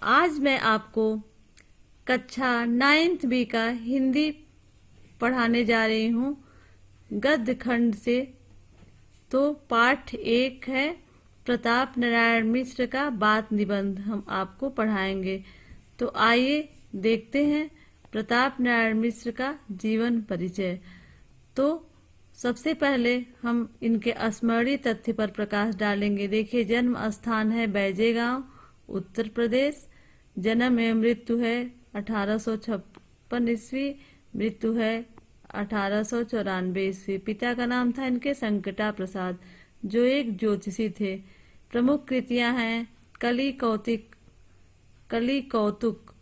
आज मैं आपको कक्षा 9th बी का हिंदी पढ़ाने जा रही हूँ गद्य खंड से। तो पाठ 1 है प्रताप नारायण मिश्र का बात निबंध हम आपको पढ़ाएंगे। तो आइए देखते हैं प्रताप नारायण मिश्र का जीवन परिचय। तो सबसे पहले हम इनके स्मरणीय तथ्य पर प्रकाश डालेंगे। देखिए, जन्म स्थान है बैजे गांव, उत्तर प्रदेश। जन्म एवं मृत्यु है 1856 ईस्वी, मृत्यु है 1894 ईस्वी। पिता का नाम था इनके संकटा प्रसाद, जो एक ज्योतिषी थे। प्रमुख कृतियां हैं कली कौतुक,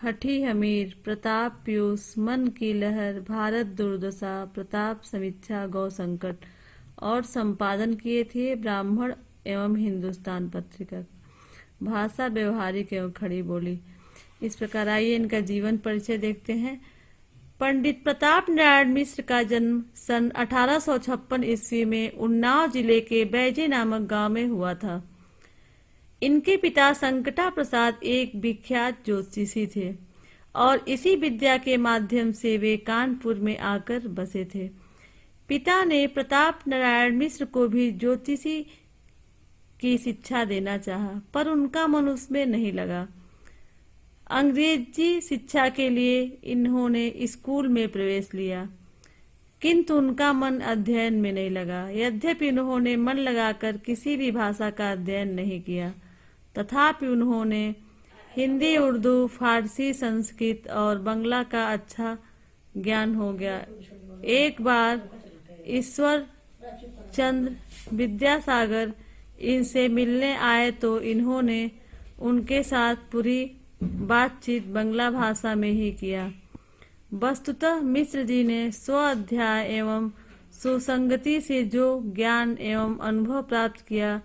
हठी हमीर, प्रताप पीयूष, मन की लहर, भारत दुर्दशा, प्रताप समीक्षा, गौ संकट, और संपादन किए थे ब्राह्मण एवं हिंदुस्तान पत्रिका। भाषा व्यवहारिक एवं खड़ी बोली। इस प्रकार आइए इनका जीवन परिचय देखते हैं। पंडित प्रताप नारायण मिश्र का जन्म सन 1856 ईस्वी में उन्नाव जिले के बैजे नामक गांव में हुआ था। इनके पिता संकटा प्रसाद एक विख्यात ज्योतिषी थे और इसी विद्या के माध्यम से वे कानपुर में आकर बसे थे। पिता ने प्रताप नारायण मिश्र को भी ज्योतिषी की शिक्षा देना चाहा, पर उनका मन उसमें नहीं लगा। अंग्रेजी शिक्षा के लिए इन्होंने स्कूल में प्रवेश लिया, किंतु उनका मन अध्ययन में नहीं लगा। यद्यपि उन्होंने मन लगाकर किसी भी भाषा का अध्ययन नहीं किया, तथापि उन्होंने हिंदी, उर्दू, फारसी, संस्कृत और बंगला का अच्छा ज्ञान हो गया। एक बार ईश्वर चंद्र विद्यासागर इनसे मिलने आए तो इन्होंने उनके साथ पूरी बातचीत बंगला भाषा में ही किया। वस्तुतः मिश्र जी ने स्वाध्याय एवं सुसंगति से जो ज्ञान एवं अनुभव प्राप्त किया,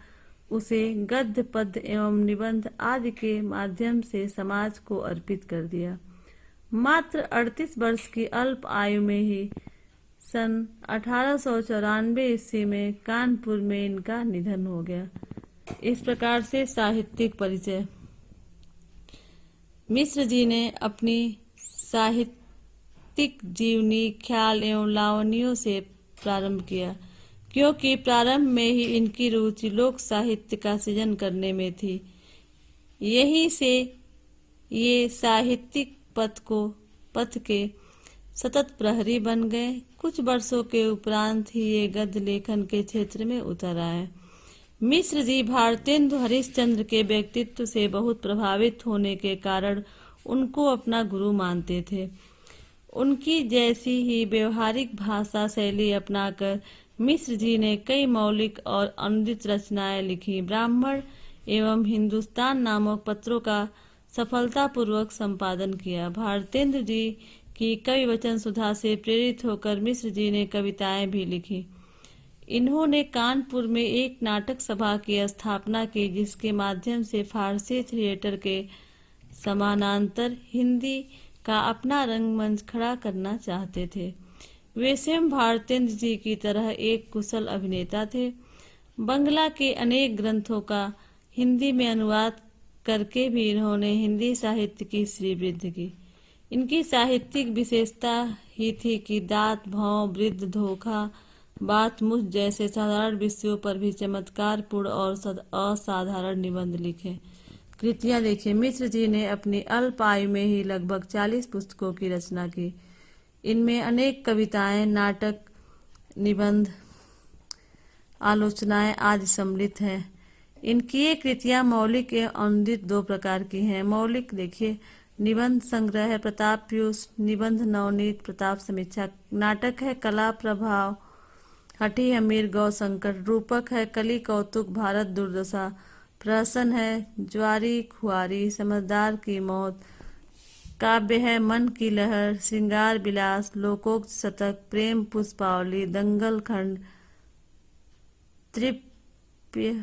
उसे गद्य, पद्य एवं निबंध आदि के माध्यम से समाज को अर्पित कर दिया। मात्र 38 वर्ष की अल्प आयु में ही सन 1894 ईस्वी में कानपुर में इनका निधन हो गया। इस प्रकार से साहित्यिक परिचय। मिश्र जी ने अपनी साहित्यिक जीवनी ख्याल एवं लावनियों से प्रारंभ किया, क्योंकि प्रारंभ में ही इनकी रुचि लोक साहित्य का सृजन करने में थी। यहीं से ये साहित्यिक पथ के सतत प्रहरी बन गए। कुछ वर्षों के उपरांत ही ये गद्य लेखन के क्षेत्र में उतर आए। मिश्र जी भारतेंदु हरिश्चंद्र के व्यक्तित्व से बहुत प्रभावित होने के कारण उनको अपना गुरु मानते थे। उनकी जैसी ही व्यवहारिक भाषा शैली अपनाकर मिश्र जी ने कई मौलिक और अनुदित रचनाएं लिखी। ब्राह्मण एवं हिंदुस्तान नामक पत्रों का सफलतापूर्वक संपादन किया। भारतेंदु जी की कवि वचन सुधा से प्रेरित होकर मिश्र जी ने कविताएं भी लिखी। इन्होंने कानपुर में एक नाटक सभा की स्थापना की, जिसके माध्यम से फारसी थिएटर के समानांतर हिंदी का अपना रंगमंच खड़ा करना चाहते थे। वे स्वयं भारतेंद्र जी की तरह एक कुशल अभिनेता थे। बंगला के अनेक ग्रंथों का हिंदी में अनुवाद करके भी इन्होंने हिंदी साहित्य की श्रीवृद्धि की। इनकी साहित्यिक विशेषता ही थी कि दात, भौं, वृद्ध, धोखा, बात मुझ जैसे साधारण विषयों पर भी चमत्कारपूर्ण और असाधारण निबंध लिखे। कृतियां देखिए, मिश्र जी ने अपनी अल्प आयु में ही लगभग 40 पुस्तकों की रचना की। इनमें अनेक कविताएं, नाटक, निबंध, आलोचनाएं आदि सम्मिलित हैं। इनकी ये कृतियां मौलिक एवं अनुदित दो प्रकार की हैं। मौलिक देखिए, निबंध संग्रह है प्रताप पीयूष, निबंध नवनीत, प्रताप समीक्षा। नाटक है कला प्रभाव, हठी हमीर, गौ संकट। रूपक है कली कौतुक, भारत दुर्दशा। प्रहसन है ज्वारी खुआरी, समझदार की मौत। काव्य है मन की लहर, श्रृंगार विलास, लोकोक्त शतक, प्रेम पुष्पावली, दंगल खंड, तृप्यनताम,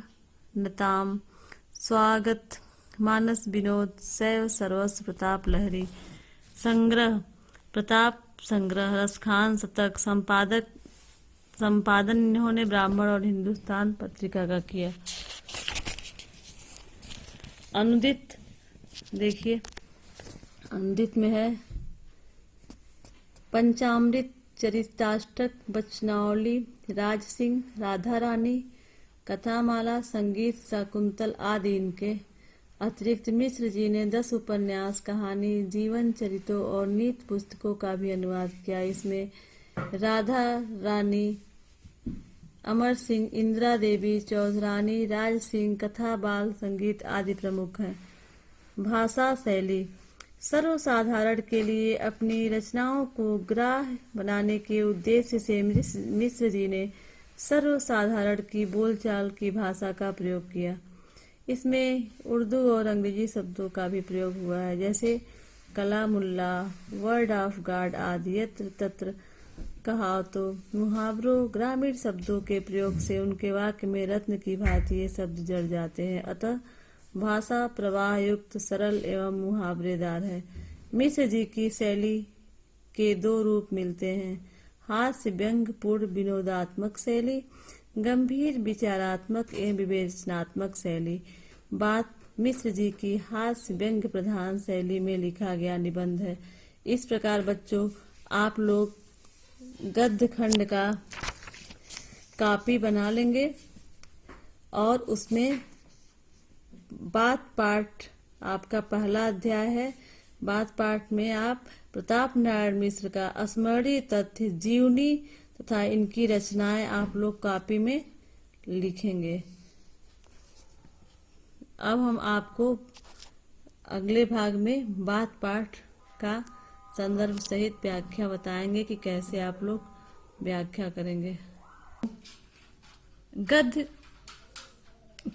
स्वागत, मानस विनोद, शैव सर्वस्व, प्रताप लहरी। संग्रह प्रताप संग्रह, रसखान शतक। संपादन इन्होंने ब्राह्मण और हिंदुस्तान पत्रिका का किया। अनुदित देखिए अमृत में है पंचामृत, चरिताष्टक, वचनावली, राज सिंह, राधा रानी, कथामाला, संगीत, शाकुंतल आदि। इनके अतिरिक्त मिश्र जी ने 10 उपन्यास, कहानी, जीवन चरित्रों और नीति पुस्तकों का भी अनुवाद किया। इसमें राधा रानी, अमर सिंह, इंदिरा देवी, चौधरानी, राज सिंह, कथा, बाल संगीत आदि प्रमुख हैं। भाषा शैली सर्वसाधारण के लिए अपनी रचनाओं को ग्राह्य बनाने के उद्देश्य से मिश्र जी ने सर्वसाधारण की बोलचाल की भाषा का प्रयोग किया। इसमें उर्दू और अंग्रेजी शब्दों का भी प्रयोग हुआ है, जैसे कलामुल्ला, वर्ड ऑफ गॉड आदि। यत्र तत्र कहावतों, मुहावरों, ग्रामीण शब्दों के प्रयोग से उनके वाक्य में रत्न की भांति ये शब्द जड़ जाते हैं। अतः भाषा प्रवाह युक्त, सरल एवं मुहावरेदार है। मिश्र जी की शैली के 2 रूप मिलते हैं, हास्य व्यंग्यपूर्ण विनोदात्मक शैली, गंभीर विचारात्मक एवं विवेचनात्मक शैली। बात मिश्र जी की हास्य व्यंग्य प्रधान शैली में लिखा गया निबंध है। इस प्रकार बच्चों आप लोग गद्य खंड का कॉपी बना लेंगे और उसमें बात पाठ आपका पहला अध्याय है। बात पाठ में आप प्रताप नारायण मिश्र का स्मरणीय तथ्य, जीवनी तथा इनकी रचनाएं आप लोग कॉपी में लिखेंगे। अब हम आपको अगले भाग में बात पाठ का संदर्भ सहित व्याख्या बताएंगे कि कैसे आप लोग व्याख्या करेंगे। गद्य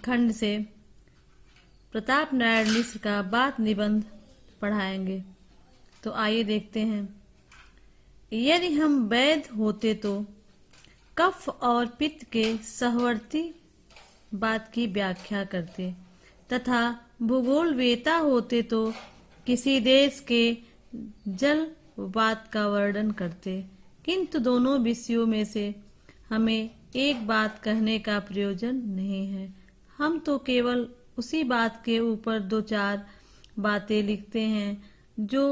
खंड से प्रताप नारायण मिश्र का बात निबंध पढ़ाएंगे। तो आइए देखते हैं। यदि हम वैद्य होते तो कफ और पित्त के सहवर्ती बात की व्याख्या करते, तथा भूगोलवेता होते तो किसी देश के जलवात का वर्णन करते। किंतु दोनों विषयों में से हमें एक बात कहने का प्रयोजन नहीं है। हम तो केवल उसी बात के ऊपर 2-4 बातें लिखते हैं जो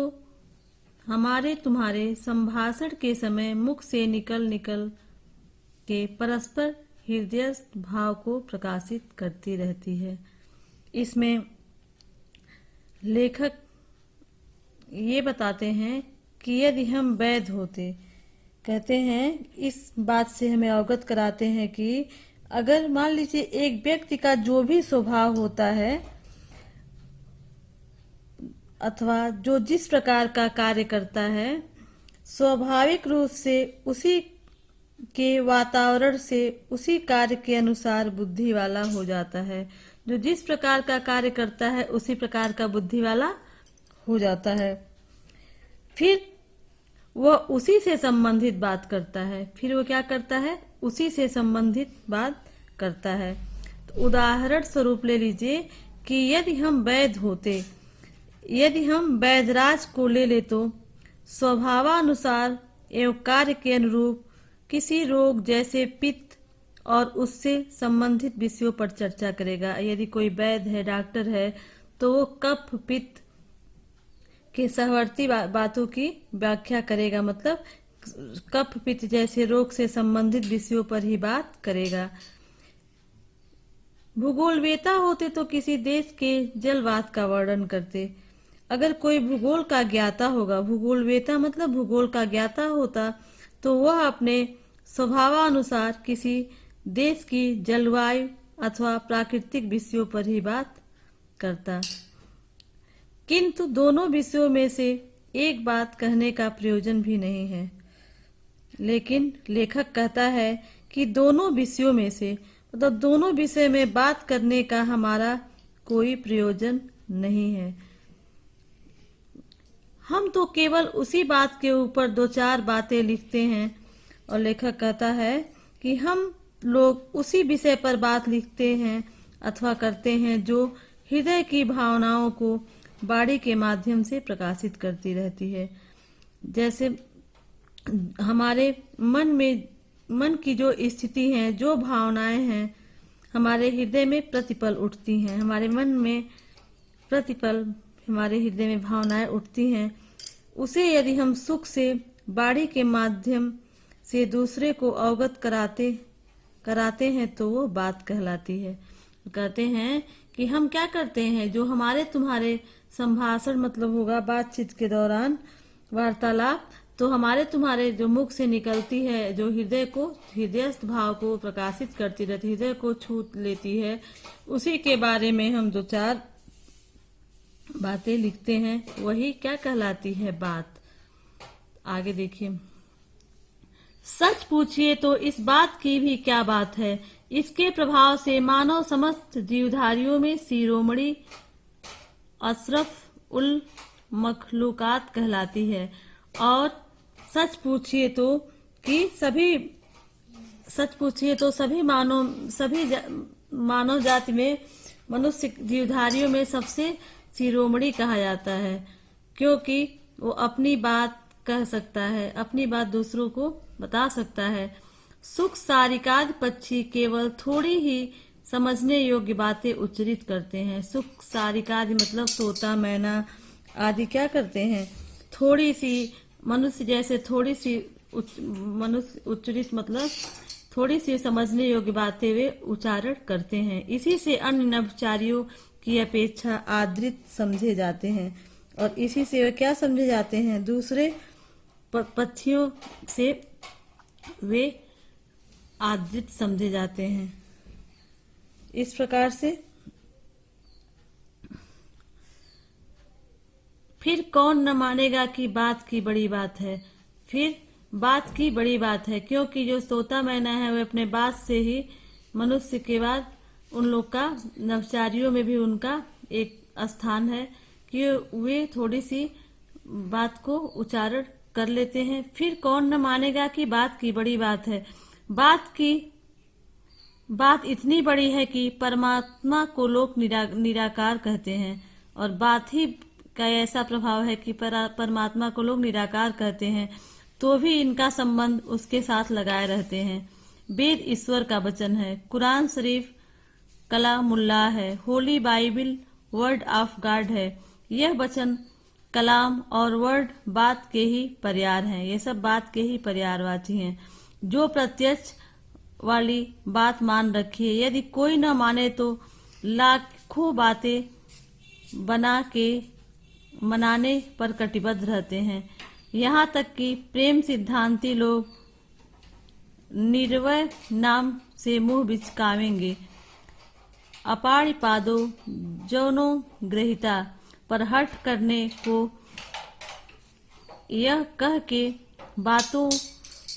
हमारे तुम्हारे संभाषण के समय मुख से निकल के परस्पर हृदयस्थ भाव को प्रकाशित करती रहती है। इसमें लेखक ये बताते हैं कि यदि हम वैद्य होते, कहते हैं इस बात से हमें अवगत कराते हैं कि अगर मान लीजिए एक व्यक्ति का जो भी स्वभाव होता है अथवा जो जिस प्रकार का कार्य करता है, स्वाभाविक रूप से उसी के वातावरण से उसी कार्य के अनुसार बुद्धि वाला हो जाता है। जो जिस प्रकार का कार्य करता है उसी प्रकार का बुद्धि वाला हो जाता है। फिर वह उसी से संबंधित बात करता है। फिर वो क्या करता है? उसी से संबंधित बात करता है। तो उदाहरण स्वरूप ले लीजिए कि यदि हम वैद्य होते, यदि हम वैद्यराज को ले ले तो स्वभावानुसार एवं कार्य के अनुरूप किसी रोग जैसे पित्त और उससे संबंधित विषयों पर चर्चा करेगा। यदि कोई वैद्य है, डॉक्टर है, तो वो कफ पित्त के सहवर्ती बातों की व्याख्या करेगा, मतलब कफ पित्त जैसे रोग से संबंधित विषयों पर ही बात करेगा। भूगोलवेता होते तो किसी देश के जलवात का वर्णन करते। अगर कोई भूगोल का ज्ञाता होगा, भूगोलवेता मतलब भूगोल का ज्ञाता होता, तो वह अपने स्वभावानुसार किसी देश की जलवायु अथवा प्राकृतिक विषयों पर ही बात करता। किंतु दोनों विषयों में से एक बात कहने का प्रयोजन भी नहीं है। लेकिन लेखक कहता है कि दोनों विषयों में से, मतलब दोनों विषय में बात करने का हमारा कोई प्रयोजन नहीं है। हम तो केवल उसी बात के ऊपर 2-4 बातें लिखते हैं। और लेखक कहता है कि हम लोग उसी विषय पर बात लिखते हैं अथवा करते हैं जो हृदय की भावनाओं को वाणी के माध्यम से प्रकाशित करती रहती है। जैसे हमारे मन की जो स्थिति है, जो भावनाएं हैं, हमारे हृदय में प्रतिपल उठती हैं, हमारे मन में प्रतिपल हमारे हृदय में भावनाएं उठती हैं, उसे यदि हम सुख से वाणी के माध्यम से दूसरे को अवगत कराते हैं तो वो बात कहलाती है। कहते हैं कि हम क्या करते हैं, जो हमारे तुम्हारे संभाषण मतलब होगा बातचीत के दौरान वार्तालाप, तो हमारे तुम्हारे जो मुख से निकलती है, जो हृदयस्थ भाव को प्रकाशित करती रहती, हृदय को छू लेती है, उसी के बारे में हम दो चार बातें लिखते हैं, वही क्या कहलाती है बात। आगे देखिए, सच पूछिए तो इस बात की भी क्या बात है, इसके प्रभाव से मानव समस्त जीवधारियों में शिरोमणि अशरफ उल मखलूकात कहलाती है। और सच पूछिए तो सभी मानव जाति में मनुष्य जीवधारियों में सबसे शिरोमणि कहा जाता है, क्योंकि वो अपनी बात कह सकता है, अपनी बात दूसरों को बता सकता है। सुख सारिकाद पक्षी केवल थोड़ी ही समझने योग्य बातें उच्चरित करते हैं। सुख सारिकाद मतलब तोता, मैना आदि क्या करते हैं, थोड़ी सी मनुष्य जैसे थोड़ी सी मनुष्य उच्चरित मतलब थोड़ी सी समझने योग्य बातें वे उच्चारण करते हैं। इसी से अन्य नभचारियों की अपेक्षा आदृत समझे जाते हैं, और इसी से वे क्या समझे जाते हैं, दूसरे पक्षियों से वे आदृत समझे जाते हैं। इस प्रकार से फिर कौन न मानेगा कि बात की बड़ी बात है, फिर बात की बड़ी बात है, क्योंकि जो तोता मैना है वे अपने बात से ही मनुष्य के बाद उन लोग का नवचारियों में भी उनका एक स्थान है कि वे थोड़ी सी बात को उच्चारण कर लेते हैं। फिर कौन न मानेगा कि बात की बड़ी बात है। बात इतनी बड़ी है कि परमात्मा को लोग निराकार कहते हैं, और बात ही का ऐसा प्रभाव है कि परमात्मा को लोग निराकार कहते हैं, तो भी इनका संबंध उसके साथ लगाए रहते हैं। वेद ईश्वर का वचन है, कुरान शरीफ कलामुल्लाह है, Holi Bible word of God है। यह वचन कलाम और वर्ड बात के ही पर्यार हैं, ये सब बात के ही पर्यायवाची हैं। जो प्रत्यक्ष वाली बात मान रखी है, यदि कोई न माने तो लाखों बातें बना के मनाने पर कटिबद्ध रहते हैं। यहाँ तक कि प्रेम सिद्धांती लोग निर्वय नाम से मुंह बिचकावेंगे। अपाणिपादो जौनो ग्रहिता पर हट करने को यह कह के बातों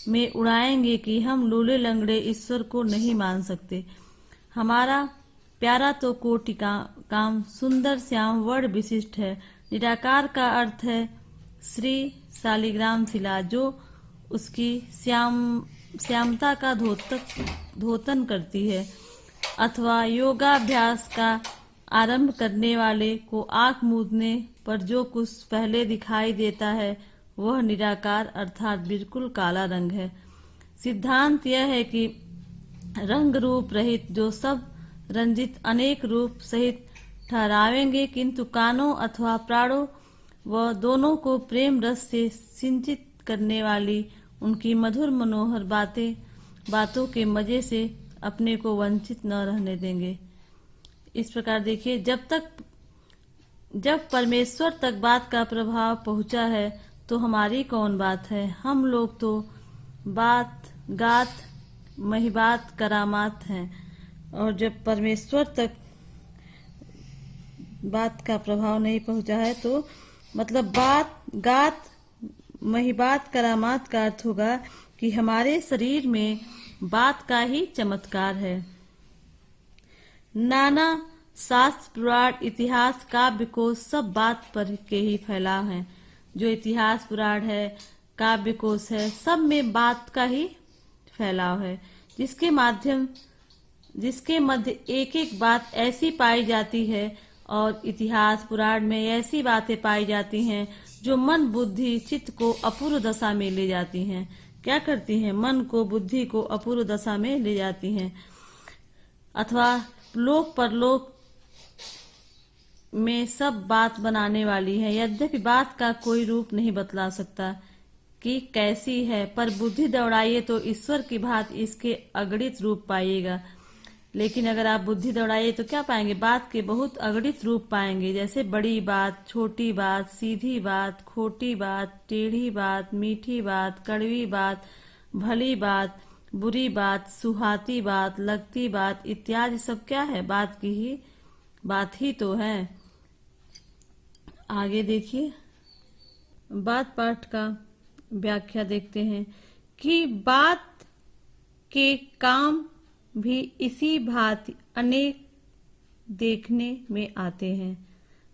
में उड़ाएंगे कि हम लूले लंगड़े ईश्वर को नहीं मान सकते। हमारा प्यारा तो कोटि काम सुंदर श्याम वर्ण विशिष्ट है। निराकार का अर्थ है श्री शालिग्राम शिला, जो उसकी श्यामता का धोतन करती है, अथवा योगाभ्यास का आरंभ करने वाले को आंख मूंदने पर जो कुछ पहले दिखाई देता है वह निराकार अर्थात बिल्कुल काला रंग है। सिद्धांत यह है कि रंग रूप रहित जो सब रंजित अनेक रूप सहित ठहरावेंगे, किंतु कानों अथवा प्राणों व दोनों को प्रेम रस से सिंचित करने वाली उनकी मधुर मनोहर बातों के मजे से अपने को वंचित न रहने देंगे। इस प्रकार देखिए, जब परमेश्वर तक बात का प्रभाव पहुंचा है तो हमारी कौन बात है। हम लोग तो गात महिबात करामात हैं, और जब परमेश्वर तक बात का प्रभाव नहीं पहुंचा है तो मतलब गात महिबात करामात का अर्थ होगा कि हमारे शरीर में बात का ही चमत्कार है। नाना शास्त्र पुराण इतिहास काव्य को सब बात पर के ही फैलाव है। जो इतिहास पुराण है, काव्य कोश है, सब में बात का ही फैलाव है, जिसके मध्य एक एक बात ऐसी पाई जाती है, और इतिहास पुराण में ऐसी बातें पाई जाती हैं जो मन बुद्धि चित्त को अपूर्व दशा में ले जाती हैं। क्या करती हैं? मन को बुद्धि को अपूर्व दशा में ले जाती हैं, अथवा लोक परलोक में सब बात बनाने वाली है। यद्यपि बात का कोई रूप नहीं बतला सकता कि कैसी है, पर बुद्धि दौड़ाइए तो ईश्वर की भांति इसके अगणित रूप पाइएगा। लेकिन अगर आप बुद्धि दौड़ाइए तो क्या पाएंगे? बात के बहुत अगणित रूप पाएंगे, जैसे बड़ी बात, छोटी बात, सीधी बात, खोटी बात, टेढ़ी बात, मीठी बात, कड़वी बात, भली बात, बुरी बात, सुहाती बात, लगती बात इत्यादि सब क्या है? बात ही तो है। आगे देखिए, बात पाठ का व्याख्या देखते हैं कि बात के काम भी इसी भांति अनेक देखने में आते हैं।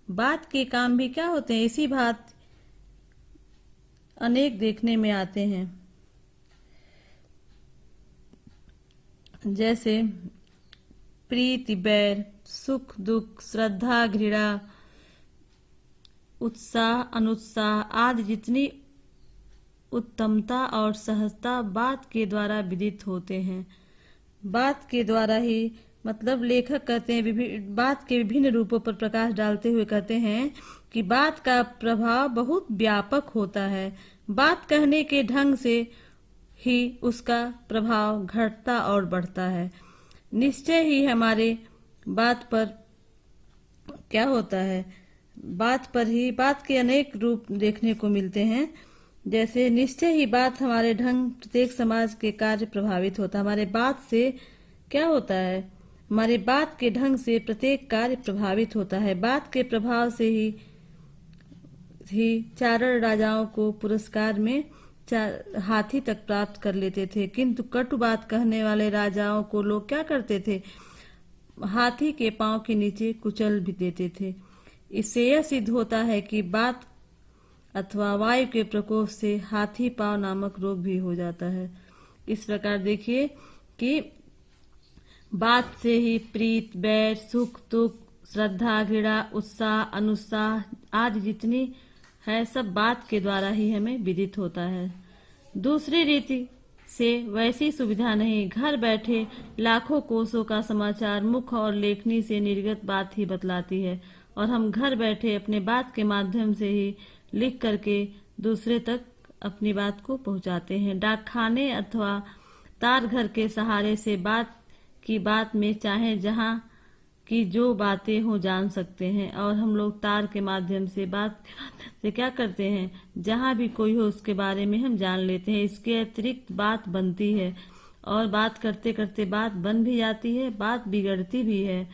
बात के काम भी क्या होते हैं? इसी भांति अनेक देखने में आते हैं। जैसे प्रीति बैर, सुख दुख, श्रद्धा घृणा, उत्साह अनुत्साह आदि जितनी उत्तमता और सहजता बात के द्वारा विदित होते हैं। बात के द्वारा ही, मतलब लेखक कहते हैं, बात के विभिन्न रूपों पर प्रकाश डालते हुए कहते हैं कि बात का प्रभाव बहुत व्यापक होता है। बात कहने के ढंग से ही उसका प्रभाव घटता और बढ़ता है। निश्चय ही हमारे बात पर क्या होता है? बात पर ही बात के अनेक रूप देखने को मिलते हैं। जैसे निश्चय ही बात हमारे ढंग प्रत्येक समाज के कार्य प्रभावित होता है। हमारे बात से क्या होता है? हमारे बात के ढंग से प्रत्येक कार्य प्रभावित होता है। बात के प्रभाव से ही चारण राजाओं को पुरस्कार में हाथी तक प्राप्त कर लेते थे, किंतु कटु बात कहने वाले राजाओं को लोग क्या करते थे? हाथी के पांव के नीचे कुचल भी देते थे। इससे यह सिद्ध होता है कि बात अथवा वायु के प्रकोप से हाथी पांव नामक रोग भी हो जाता है। इस प्रकार देखिए कि बात से ही प्रीत बैर, सुख दुख, श्रद्धा घृणा, उत्साह अनुत्साह आदि जितनी है सब बात के द्वारा ही हमें विदित होता है। दूसरी रीति से वैसी सुविधा नहीं। घर बैठे लाखों कोसों का समाचार मुख और लेखनी से निर्गत बात ही बतलाती है, और हम घर बैठे अपने बात के माध्यम से ही लिख करके दूसरे तक अपनी बात को पहुंचाते हैं। डाकखाने अथवा तार घर के सहारे से बात में चाहे जहां की जो बातें हो जान सकते हैं, और हम लोग तार के माध्यम से क्या करते हैं? जहां भी कोई हो उसके बारे में हम जान लेते हैं। इसके अतिरिक्त बात बनती है, और बात करते करते बात बन भी जाती है, बात बिगड़ती भी है,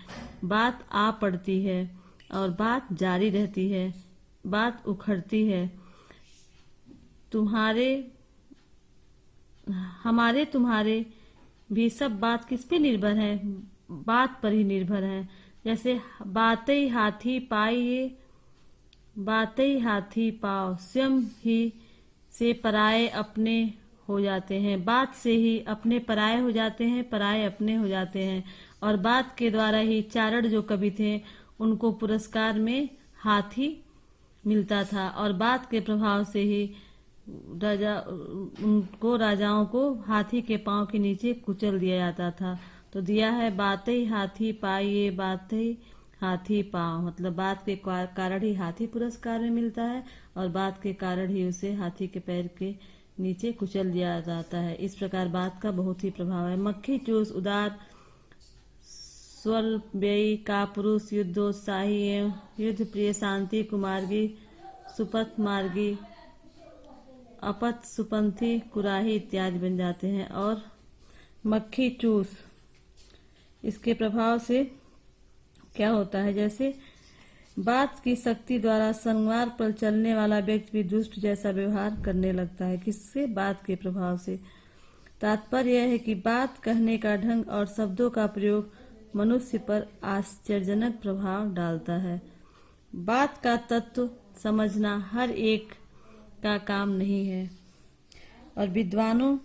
बात आ पड़ती है, और बात जारी रहती है, बात उखड़ती है। हमारे तुम्हारे भी सब बात किस पे निर्भर है? बात पर ही निर्भर है। जैसे बातें हाथी पाइए, बातें हाथी पाओ, स्वयं ही से पराये अपने हो जाते हैं। बात से ही अपने पराये हो जाते हैं, पराये अपने हो जाते हैं। और बात के द्वारा ही चारण जो कवि थे उनको पुरस्कार में हाथी मिलता था, और बात के प्रभाव से ही राजाओं को हाथी के पांव के नीचे कुचल दिया जाता था। तो दिया है बातें हाथी पाइए, बातें हाथी पांव, मतलब बात के कारण ही हाथी पुरस्कार में मिलता है, और बात के कारण ही उसे हाथी के पैर के नीचे कुचल दिया जाता है। इस प्रकार बात का बहुत ही प्रभाव है। मक्खी चूस, उदार, स्वल्प व्ययी, कापुरुष, युद्धोत्साही एवं युद्ध प्रिय, शांति कुमार्गी, सुपथ मार्गी, अपथ सुपंथी, कुराही इत्यादि बन जाते हैं। और मक्खी चूस, इसके प्रभाव से क्या होता है? जैसे बात की शक्ति द्वारा संवार पर चलने वाला व्यक्ति भी दुष्ट जैसा व्यवहार करने लगता है। किससे? बात के प्रभाव से। तात्पर्य यह है कि बात कहने का ढंग और शब्दों का प्रयोग मनुष्य पर आश्चर्यजनक प्रभाव डालता है। बात का तत्व समझना हर एक का काम नहीं है, और विद्वानों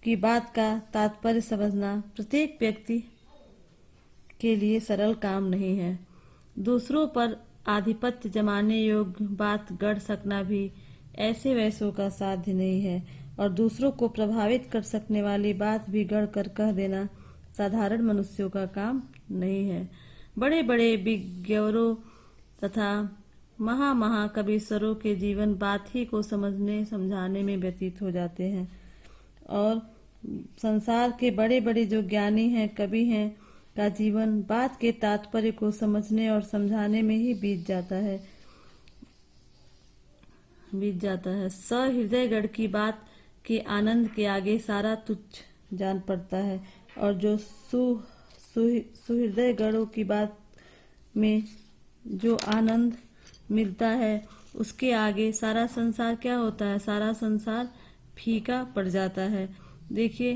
की बात का तात्पर्य समझना प्रत्येक व्यक्ति के लिए सरल काम नहीं है। दूसरों पर आधिपत्य जमाने योग्य बात गढ़ सकना भी ऐसे वैसों का साध्य नहीं है, और दूसरों को प्रभावित कर सकने वाली बात भी गढ़ कर कह देना साधारण मनुष्यों का काम नहीं है। बड़े बड़े विज्ञरों तथा महा कवीश्वरों के जीवन बात ही को समझने समझाने में व्यतीत हो जाते हैं, और संसार के बड़े बड़े जो ज्ञानी हैं, कवि हैं, का जीवन बात के तात्पर्य को समझने और समझाने में ही बीत जाता है। सहृदयगढ़ की बात के आनंद के आगे सारा तुच्छ जान पड़ता है, और जो सुहृदयगढ़ों की बात में जो आनंद मिलता है उसके आगे सारा संसार क्या होता है? सारा संसार फीका पड़ जाता है। देखिए,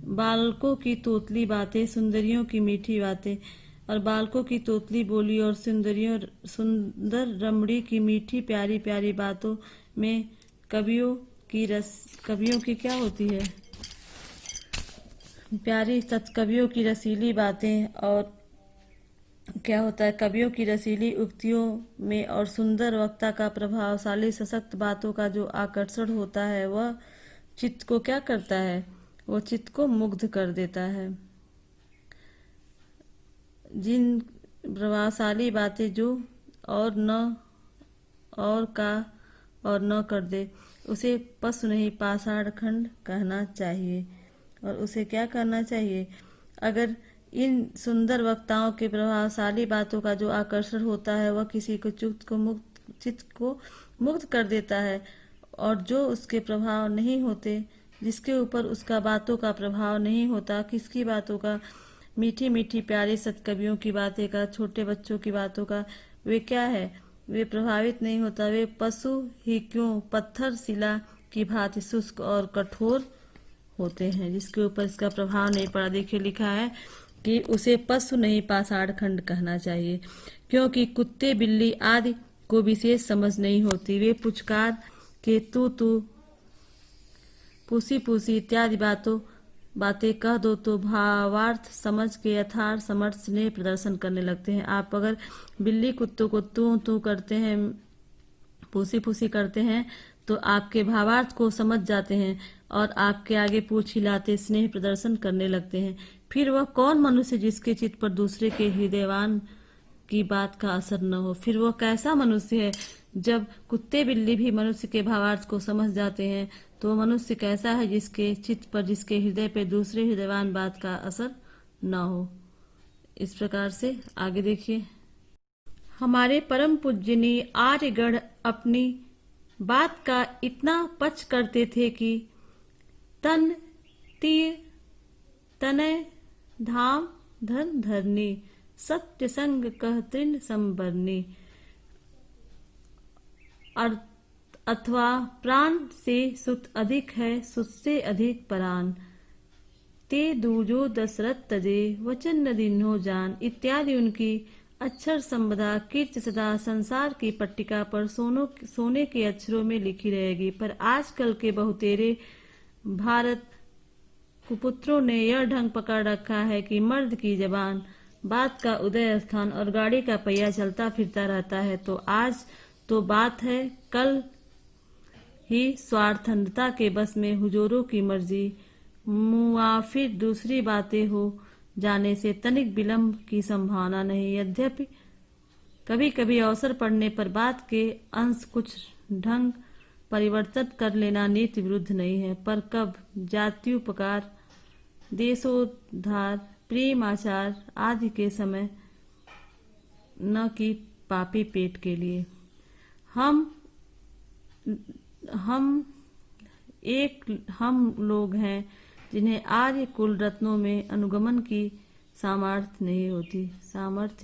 बालकों की तोतली बातें, सुंदरियों की मीठी बातें, और बालकों की तोतली बोली और सुंदर रमणी की मीठी प्यारी प्यारी बातों में कवियों की क्या होती है? प्यारी कवियों की रसीली बातें, और क्या होता है? कवियों की रसीली उक्तियों में और सुंदर वक्ता का प्रभावशाली सशक्त बातों का जो आकर्षण होता है वह चित्त को क्या करता है? वो चित्त को मुग्ध कर देता है। जिन प्रभावशाली बातें जो और न कर दे उसे पशु नहीं पाषाण खंड कहना चाहिए। और उसे क्या करना चाहिए? अगर इन सुंदर वक्ताओं के प्रभावशाली बातों का जो आकर्षण होता है वह किसी को चित्त को मुक्त कर देता है, और जो उसके प्रभाव नहीं होते, जिसके ऊपर उसका बातों का प्रभाव नहीं होता, किसकी बातों का? मीठी मीठी प्यारी सत्कवियों की बातें का, छोटे बच्चों की बातों का, वे क्या है? वे प्रभावित नहीं होता। वे पशु ही क्यों पत्थर शिला की भांति शुष्क और कठोर होते हैं, जिसके ऊपर इसका प्रभाव नहीं पड़ा। देखिए, लिखा है कि उसे पशु नहीं पाषाण खंड कहना चाहिए, क्योंकि कुत्ते बिल्ली आदि को विशेष समझ नहीं होती। वे पुचकार के तू पूसी पूसी इत्यादि बातें कह दो तो भावार्थ समझ के यथार्थ समर्थ स्नेह प्रदर्शन करने लगते हैं। आप अगर बिल्ली कुत्तों को तू करते हैं, पूसी पूसी करते हैं, तो आपके भावार्थ को समझ जाते हैं और आपके आगे पूछ हिलाते स्नेह प्रदर्शन करने लगते हैं। फिर वह कौन मनुष्य जिसके चित्त पर दूसरे के हृदयवान की बात का असर न हो? फिर वह कैसा मनुष्य है? जब कुत्ते बिल्ली भी मनुष्य के भावार्थ को समझ जाते हैं तो वह मनुष्य कैसा है जिसके चित्त पर, जिसके हृदय पे दूसरे हृदयवान बात का असर न हो? इस प्रकार से आगे देखिए। हमारे परम पूज्यनीय आर्यगढ़ अपनी बात का इतना पक्ष करते थे कि तन तीर तनय धाम धन धरनी सत्य संग कह तृण संबरनी, अथवा प्राण से सुत अधिक है सुत से अधिक परान, ते दूजो दशरथ तजे वचन न दीन्हो जान इत्यादि उनकी अक्षर संबदा कीर्ति सदा संसार की पट्टिका पर सोने के अक्षरों में लिखी रहेगी। पर आजकल के बहुतेरे भारत कुपुत्रों ने यह ढंग पकड़ रखा है कि मर्द की जबान बात का उदय स्थान और गाड़ी का पहिया चलता फिरता रहता है। तो आज तो बात है, कल ही स्वार्थंधता के बस में हुजूरों की मर्जी, मुआफिर दूसरी बातें हो जाने से तनिक विलंब की संभावना नहीं। यद्यपि कभी कभी अवसर पड़ने पर बात के अंश कुछ ढंग परिवर्तित कर लेना नीति विरुद्ध नहीं है, पर कब जात्युपकार, देशोद्धार, प्रेम आचार आदि के समय, न कि पापी पेट के लिए। हम लोग हैं जिन्हें आर्य कुल रत्नों में अनुगमन की सामर्थ्य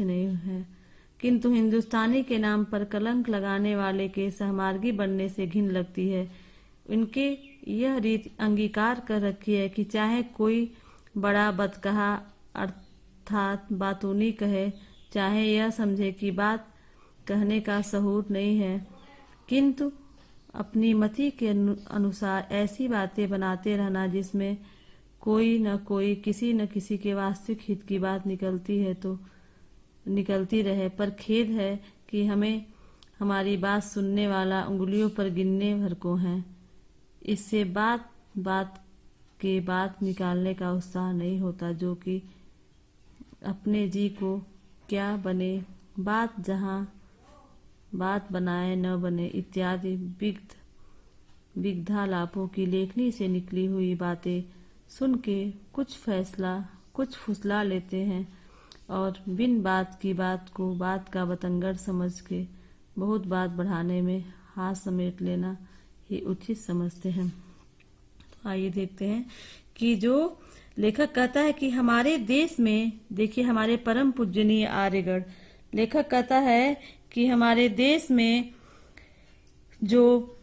नहीं है, किंतु हिंदुस्तानी के नाम पर कलंक लगाने वाले के सहमार्गी बनने से घिन लगती है। इनके यह रीति अंगीकार कर रखी है कि चाहे कोई बड़ा बदकहा अर्थात बातूनी कहे, चाहे यह समझे कि बात कहने का सहूर नहीं है, किंतु अपनी मति के अनुसार ऐसी बातें बनाते रहना जिसमें कोई न कोई किसी न किसी के वास्तविक हित की बात निकलती है तो निकलती रहे। पर खेद है कि हमें हमारी बात सुनने वाला उंगलियों पर गिनने भर को है। इससे बात के बात निकालने का उत्साह नहीं होता, जो कि अपने जी को क्या बने बात जहाँ बात बनाए न बने इत्यादि विग्धालापों की लेखनी से निकली हुई बातें सुन के कुछ फुसला लेते हैं और बिन बात की बात को बात का बतंगड़ समझ के बहुत बात बढ़ाने में हाथ समेट लेना ही उचित समझते हैं। तो आइए देखते हैं कि जो लेखक कहता है कि हमारे देश में, देखिए हमारे परम पूजनीय आर्यगढ़, लेखक कहता है कि हमारे देश में जो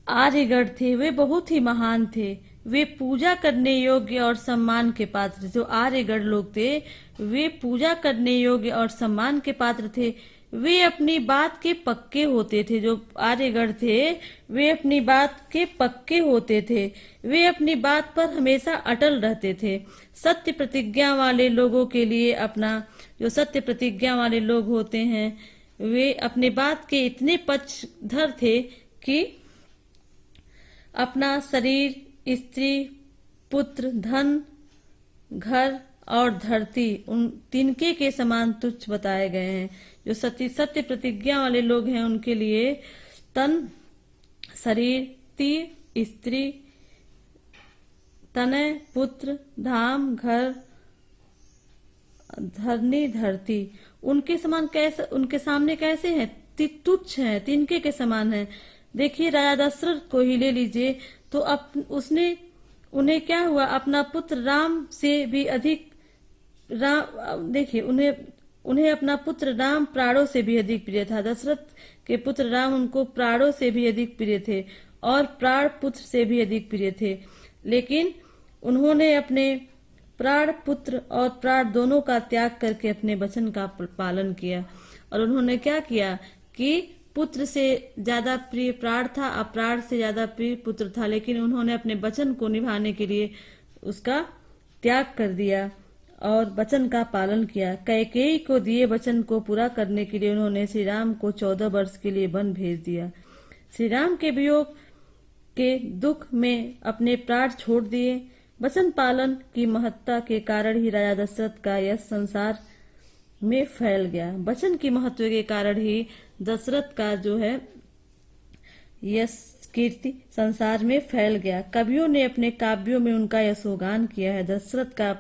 आर्यगढ़ थे वे बहुत ही महान थे, वे पूजा करने योग्य और सम्मान के पात्र थे। जो आर्यगढ़ लोग थे वे पूजा करने योग्य और सम्मान के पात्र थे। वे अपनी बात के पक्के होते थे। जो आर्यगढ़ थे वे अपनी बात के पक्के होते थे। वे अपनी बात पर हमेशा अटल रहते थे। सत्य प्रतिज्ञा वाले लोगों के लिए जो सत्य प्रतिज्ञा वाले लोग होते हैं वे अपनी बात के इतने पक्षधर थे कि अपना शरीर, स्त्री, पुत्र, धन, घर और धरती उन तिनके के समान तुच्छ बताए गए हैं। जो सत्य प्रतिज्ञा वाले लोग हैं उनके लिए तन, शरीर, तीर, स्त्री, तनय, पुत्र, धाम, घर, धरनी, धरती उनके सामने कैसे हैं? तुच्छ हैं, तिनके के समान हैं। देखिए राजा दशरथ को ही ले लीजिए तो उन्हें क्या हुआ, अपना पुत्र राम से भी अधिक देखिए उन्हें अपना पुत्र राम प्राणों से भी अधिक प्रिय था। दशरथ के पुत्र राम उनको प्राणों से भी अधिक प्रिय थे और प्राण पुत्र से भी अधिक प्रिय थे, लेकिन उन्होंने अपने प्राण पुत्र और प्राण दोनों का त्याग करके अपने वचन का पालन किया। और उन्होंने क्या किया कि पुत्र से ज्यादा प्रिय प्राण था और प्राण से ज्यादा प्रिय पुत्र था, लेकिन उन्होंने अपने वचन को निभाने के लिए उसका त्याग कर दिया और वचन का पालन किया। कैकेयी को दिए वचन को पूरा करने के लिए उन्होंने श्री राम को 14 वर्ष के लिए वन भेज दिया। श्री राम के वियोग के दुख में अपने प्राण छोड़ दिए। वचन पालन की महत्ता के कारण ही राजा दशरथ का यश संसार में फैल गया। वचन की महत्व के कारण ही दशरथ का जो है यश कीर्ति संसार में फैल गया। कवियों ने अपने काव्यों में उनका यशोगान किया है। दशरथ का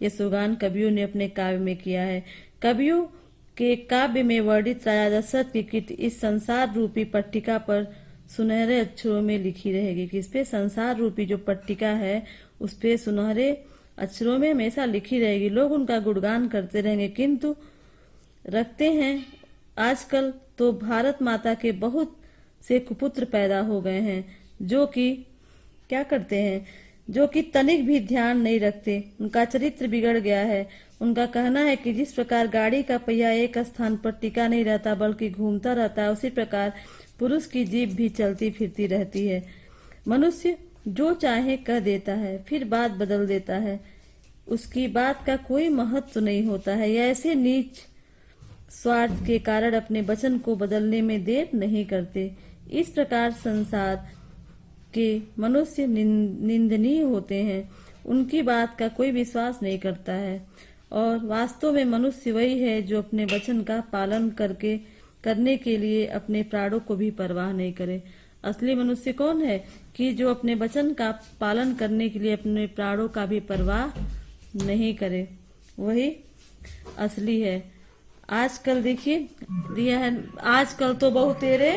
यशोगान कवियों ने अपने काव्य में किया है। कवियों के काव्य में वर्णित राजा दशरथ की कीर्ति इस संसार रूपी पट्टिका पर सुनहरे अक्षरों में लिखी रहेगी। किस पे? संसार रूपी जो पट्टिका है उस पे सुनहरे अक्षरों में हमेशा लिखी रहेगी। लोग उनका गुणगान करते रहेंगे। किंतु रखते हैं आजकल तो भारत माता के बहुत से कुपुत्र पैदा हो गए हैं जो कि क्या करते हैं, जो कि तनिक भी ध्यान नहीं रखते। उनका चरित्र बिगड़ गया है। उनका कहना है कि जिस प्रकार गाड़ी का पहिया एक स्थान पर टिका नहीं रहता बल्कि घूमता रहता है, उसी प्रकार पुरुष की जीभ भी चलती फिरती रहती है। मनुष्य जो चाहे कह देता है फिर बात बदल देता है, उसकी बात का कोई महत्व नहीं होता है। यह ऐसे नीच स्वार्थ के कारण अपने वचन को बदलने में देर नहीं करते। इस प्रकार संसार के मनुष्य निंदनीय होते हैं। उनकी बात का कोई विश्वास नहीं करता है और वास्तव में मनुष्य वही है जो अपने वचन का पालन करने के लिए अपने प्राणों को भी परवाह नहीं करे। असली मनुष्य कौन है कि जो अपने वचन का पालन करने के लिए अपने प्राणों का भी परवाह नहीं करे, वही असली है। आजकल देखिए दिया है, आजकल तो बहुतेरे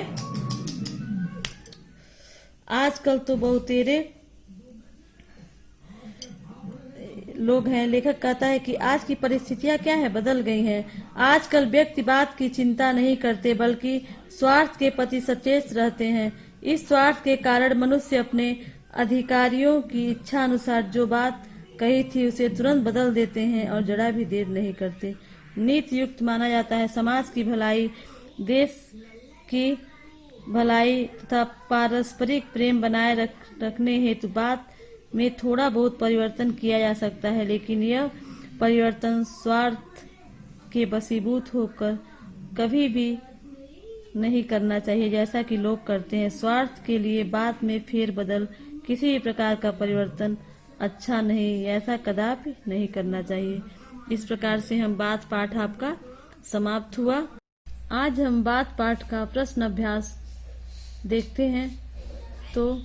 लोग हैं। लेखक कहता है कि आज की परिस्थितियां क्या है, बदल गई हैं। आजकल व्यक्ति बात की चिंता नहीं करते बल्कि स्वार्थ के प्रति सचेत रहते हैं। इस स्वार्थ के कारण मनुष्य अपने अधिकारियों की इच्छा अनुसार जो बात कही थी उसे तुरंत बदल देते हैं और जरा भी देर नहीं करते। नीति युक्त माना जाता है समाज की भलाई, देश की भलाई तथा पारस्परिक प्रेम बनाए रखने हेतु बात में थोड़ा बहुत परिवर्तन किया जा सकता है, लेकिन यह परिवर्तन स्वार्थ के वशीभूत होकर कभी भी नहीं करना चाहिए, जैसा कि लोग करते हैं। स्वार्थ के लिए बात में फेर बदल, किसी भी प्रकार का परिवर्तन अच्छा नहीं, ऐसा कदापि नहीं करना चाहिए। इस प्रकार से हम बात पाठ आपका समाप्त हुआ। आज हम बात पाठ का प्रश्न अभ्यास देखते हैं। तो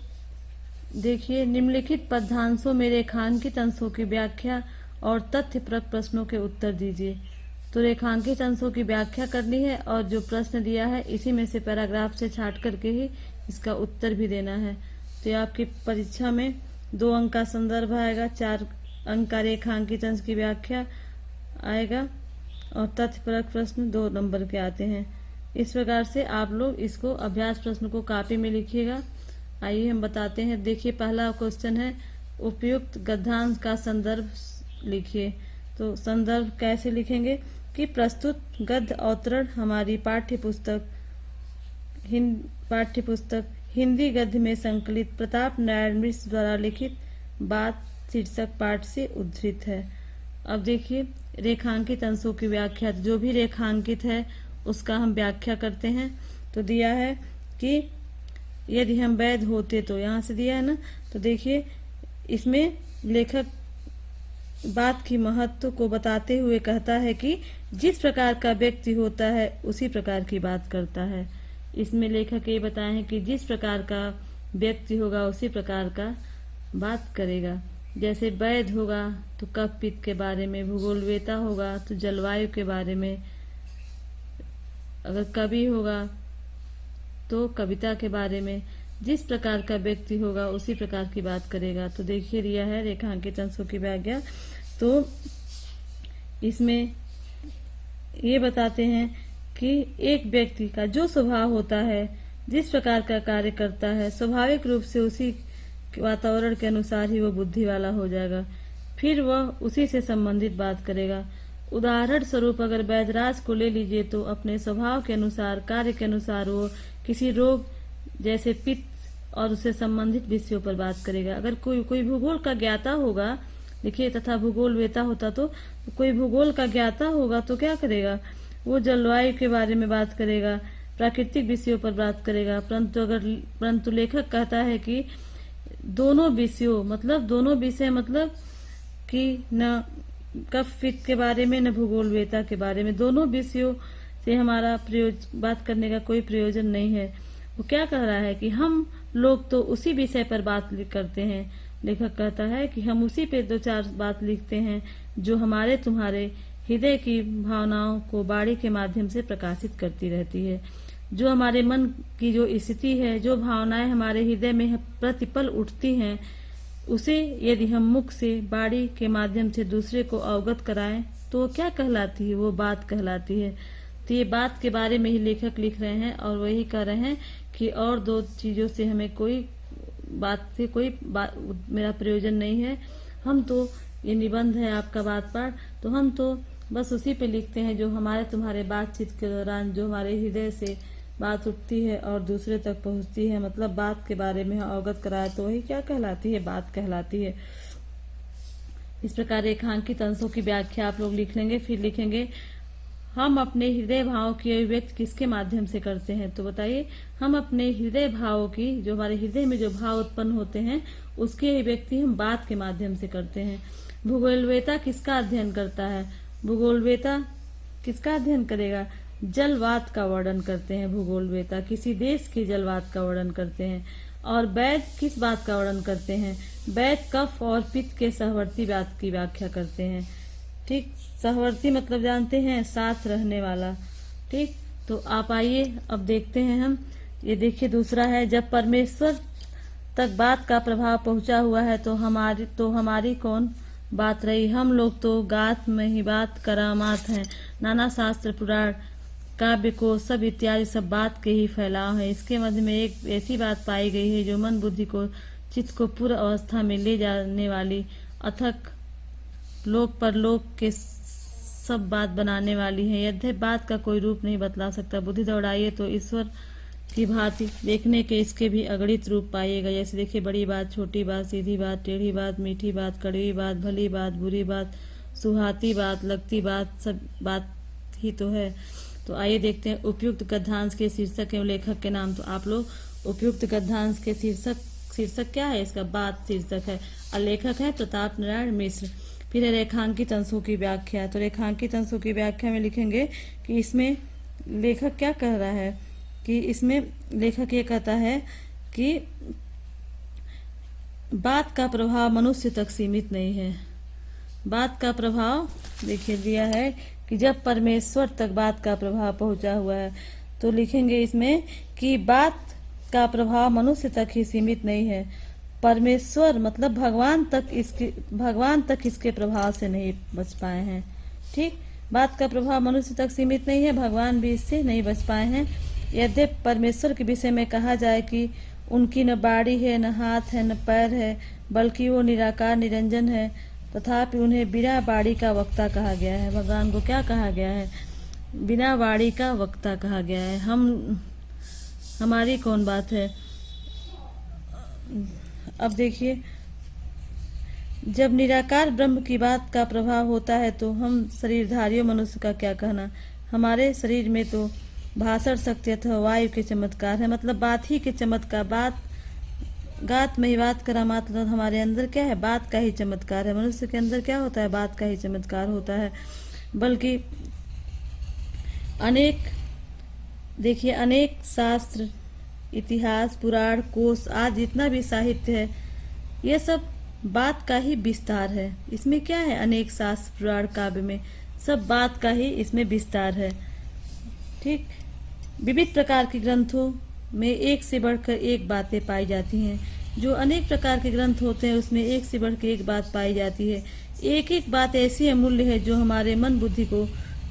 देखिए, निम्नलिखित पद्यांशों में रेखांकित अंशों की व्याख्या और तथ्यपरक प्रश्नों के उत्तर दीजिए। तो रेखांकित अंशों की व्याख्या करनी है और जो प्रश्न दिया है इसी में से पैराग्राफ से छांट करके ही इसका उत्तर भी देना है। तो ये आपकी परीक्षा में 2 अंक का संदर्भ आएगा, 4 अंक का रेखांकित अंश की व्याख्या आएगा और तथ्यपरक प्रश्न 2 नंबर के आते हैं। इस प्रकार से आप लोग इसको अभ्यास प्रश्न को कॉपी में लिखिएगा। आइए हम बताते हैं। देखिए, पहला क्वेश्चन है, उपयुक्त गद्यांश का संदर्भ लिखिए। तो संदर्भ कैसे लिखेंगे कि प्रस्तुत गद्य अवतरण हमारी पाठ्यपुस्तक हिंदी गद्य में संकलित प्रताप नारायण मिश्र द्वारा लिखित बात शीर्षक पाठ से उद्धृत है। अब देखिए, रेखांकित अंशों की व्याख्या। जो भी रेखांकित है उसका हम व्याख्या करते हैं। तो दिया है कि यदि हम वैध होते, तो यहाँ से दिया है ना। तो देखिए, इसमें लेखक बात की महत्व को बताते हुए कहता है कि जिस प्रकार का व्यक्ति होता है उसी प्रकार की बात करता है। इसमें लेखक ये बताए हैं कि जिस प्रकार का व्यक्ति होगा उसी प्रकार का बात करेगा। जैसे वैध होगा तो कफ पित्त के बारे में, भूगोलवेता होगा तो जलवायु के बारे में, अगर कवि होगा तो कविता के बारे में। जिस प्रकार का व्यक्ति होगा उसी प्रकार की बात करेगा। तो देखिए, दिया है रेखांकित अंशों की व्याख्या। तो इसमें ये बताते हैं कि एक व्यक्ति का जो स्वभाव होता है, जिस प्रकार का कार्य करता है, स्वाभाविक रूप से उसी वातावरण के अनुसार ही वो बुद्धि वाला हो जाएगा। फिर वह उसी से संबंधित बात करेगा। उदाहरण स्वरूप अगर वैधराज को ले लीजिए तो अपने स्वभाव के अनुसार, कार्य के अनुसार वो किसी रोग जैसे पित्त और उससे संबंधित विषयों पर बात करेगा। अगर कोई भूगोल का ज्ञाता होगा, देखिए, तथा भूगोल वेता होता तो कोई भूगोल का ज्ञाता होगा तो क्या करेगा, वो जलवायु के बारे में बात करेगा, प्राकृतिक विषयों पर बात करेगा। परंतु लेखक कहता है कि दोनों विषय मतलब कि न कफ पित्त के बारे में न भूगोल वेता के बारे में, दोनों विषयों से हमारा बात करने का कोई प्रयोजन नहीं है। वो क्या कह रहा है कि हम लोग तो उसी विषय पर बात करते हैं। लेखक कहता है कि हम उसी पे 2-4 बात लिखते हैं जो हमारे तुम्हारे हृदय की भावनाओं को बाणी के माध्यम से प्रकाशित करती रहती है। जो हमारे मन की जो स्थिति है, जो भावनाएं हमारे हृदय में प्रतिपल उठती हैं, उसे यदि हम मुख से बाणी के माध्यम से दूसरे को अवगत कराएं तो वो क्या कहलाती है, वो बात कहलाती है। तो ये बात के बारे में ही लेखक लिख रहे हैं और वही कह रहे हैं कि और 2 चीजों से हमें कोई मेरा प्रयोजन नहीं है। हम तो, ये निबंध है आपका बात पाठ, तो हम तो बस उसी पे लिखते हैं जो हमारे तुम्हारे बातचीत के दौरान जो हमारे हृदय से बात उठती है और दूसरे तक पहुंचती है, मतलब बात के बारे में अवगत कराए तो वही क्या कहलाती है, बात कहलाती है। इस प्रकार रेखांकित अंशों की व्याख्या आप लोग लिख लेंगे। फिर लिखेंगे, हम अपने हृदय भाव की अभिव्यक्ति किसके माध्यम से करते हैं। तो बताइए, हम अपने हृदय भावों की, जो हमारे हृदय में जो भाव उत्पन्न होते हैं, उसकी अभिव्यक्ति हम बात के माध्यम से करते हैं। भूगोलवेता किसका अध्ययन करता है, भूगोलवेता किसका अध्ययन करेगा, जलवात का वर्णन करते हैं। भूगोलवेता किसी देश के जलवात का वर्णन करते हैं। और वैध किस बात का वर्णन करते हैं, वैध कफ और पित्त के सहवर्ती बात की व्याख्या करते हैं। ठीक, सहवर्ती मतलब जानते हैं, साथ रहने वाला। ठीक, तो आप आइए अब देखते हैं हम। ये देखिए, दूसरा है, जब परमेश्वर तक बात का प्रभाव पहुंचा हुआ है तो हमारी कौन बात रही। हम लोग तो गात में ही बात करामात हैं। नाना शास्त्र, पुराण, काव्य को सब इत्यादि सब बात के ही फैलाव है। इसके मध्य में एक ऐसी बात पाई गई है जो मन बुद्धि को, चित्त को पूर्ण अवस्था में ले जाने वाली, अथक लोक परलोक के सब बात बनाने वाली है। यद्यपि बात का कोई रूप नहीं बतला सकता, बुद्धि दौड़ाइए तो ईश्वर की भांति देखने के इसके भी अगणित रूप पाइएगा। जैसे देखिए, बड़ी बात, छोटी बात, सीधी बात, टेढ़ी बात, मीठी बात, कड़वी बात, भली बात, बुरी बात, सुहाती बात, लगती बात, सब बात ही तो है। तो आइए देखते हैं उपयुक्त गद्यांश के शीर्षक एवं लेखक के नाम। तो आप लोग उपयुक्त गद्यांश के शीर्षक क्या है, इसका बात शीर्षक है और लेखक है प्रताप नारायण मिश्र। फिर है रेखांकित अंशों की व्याख्या। तो रेखांकित अंशों की व्याख्या में लिखेंगे कि इसमें लेखक क्या कह रहा है, कि इसमें लेखक ये कहता है कि बात का प्रभाव मनुष्य तक सीमित नहीं है। बात का प्रभाव देखिए दिया है कि जब परमेश्वर तक बात का प्रभाव पहुंचा हुआ है, तो लिखेंगे इसमें कि बात का प्रभाव मनुष्य तक ही सीमित नहीं है, परमेश्वर मतलब भगवान तक इसके प्रभाव से नहीं बच पाए हैं। ठीक, बात का प्रभाव मनुष्य तक सीमित नहीं है, भगवान भी इससे नहीं बच पाए हैं। यद्यपि परमेश्वर के विषय में कहा जाए कि उनकी न बाड़ी है, न हाथ है, न पैर है, बल्कि वो निराकार निरंजन है, तथापि उन्हें बिना बाड़ी का वक्ता कहा गया है। भगवान को क्या कहा गया है? बिना बाड़ी का वक्ता कहा गया है। हमारी कौन बात है? अब देखिए, जब निराकार ब्रह्म की बात का प्रभाव होता है तो हम शरीरधारियों मनुष्य का क्या कहना। हमारे शरीर में तो भाषण शक्ति अथवा वायु के चमत्कार है, मतलब बात ही के चमत्कार। गात में ही बात करामात, मतलब हमारे अंदर क्या है? बात का ही चमत्कार है। मनुष्य के अंदर क्या होता है? बात का ही चमत्कार होता है। बल्कि अनेक शास्त्र, इतिहास, पुराण, कोश आदि जितना भी साहित्य है, ये सब बात का ही विस्तार है। इसमें क्या है? अनेक शास्त्र, पुराण, काव्य में सब बात का ही इसमें विस्तार है। ठीक, विविध प्रकार के ग्रंथों में एक से बढ़कर एक बातें पाई जाती हैं। जो अनेक प्रकार के ग्रंथ होते हैं उसमें एक से बढ़कर एक बात पाई जाती है। एक एक बात ऐसी अमूल्य है जो हमारे मन बुद्धि को,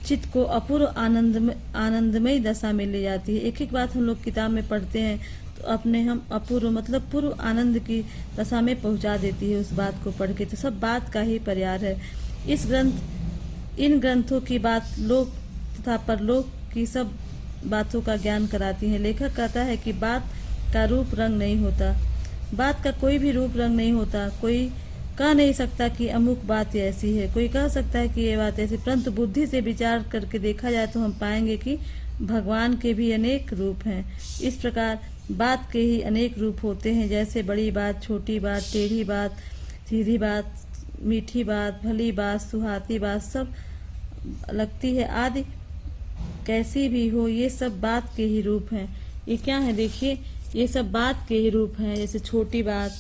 चित्त को अपूर्व आनंदमय दशा में ले जाती है। एक एक बात हम लोग किताब में पढ़ते हैं तो अपने हम अपूर्व मतलब पूर्व आनंद की दशा में पहुंचा देती है उस बात को पढ़ के। तो सब बात का ही पर्याय है। इन ग्रंथों की बात लोक तथा परलोक की सब बातों का ज्ञान कराती हैं। लेखक कहता है कि बात का रूप रंग नहीं होता, बात का कोई भी रूप रंग नहीं होता। कोई कह नहीं सकता कि अमुक बात ऐसी है, कोई कह सकता है कि ये बात ऐसी, परंतु बुद्धि से विचार करके देखा जाए तो हम पाएंगे कि भगवान के भी अनेक रूप हैं। इस प्रकार बात के ही अनेक रूप होते हैं, जैसे बड़ी बात, छोटी बात, टेढ़ी बात, सीधी बात, मीठी बात, भली बात, सुहाती बात, सब लगती है आदि कैसी भी हो, ये सब बात के ही रूप हैं। ये क्या है? देखिए, ये सब बात के ही रूप हैं। जैसे छोटी बात,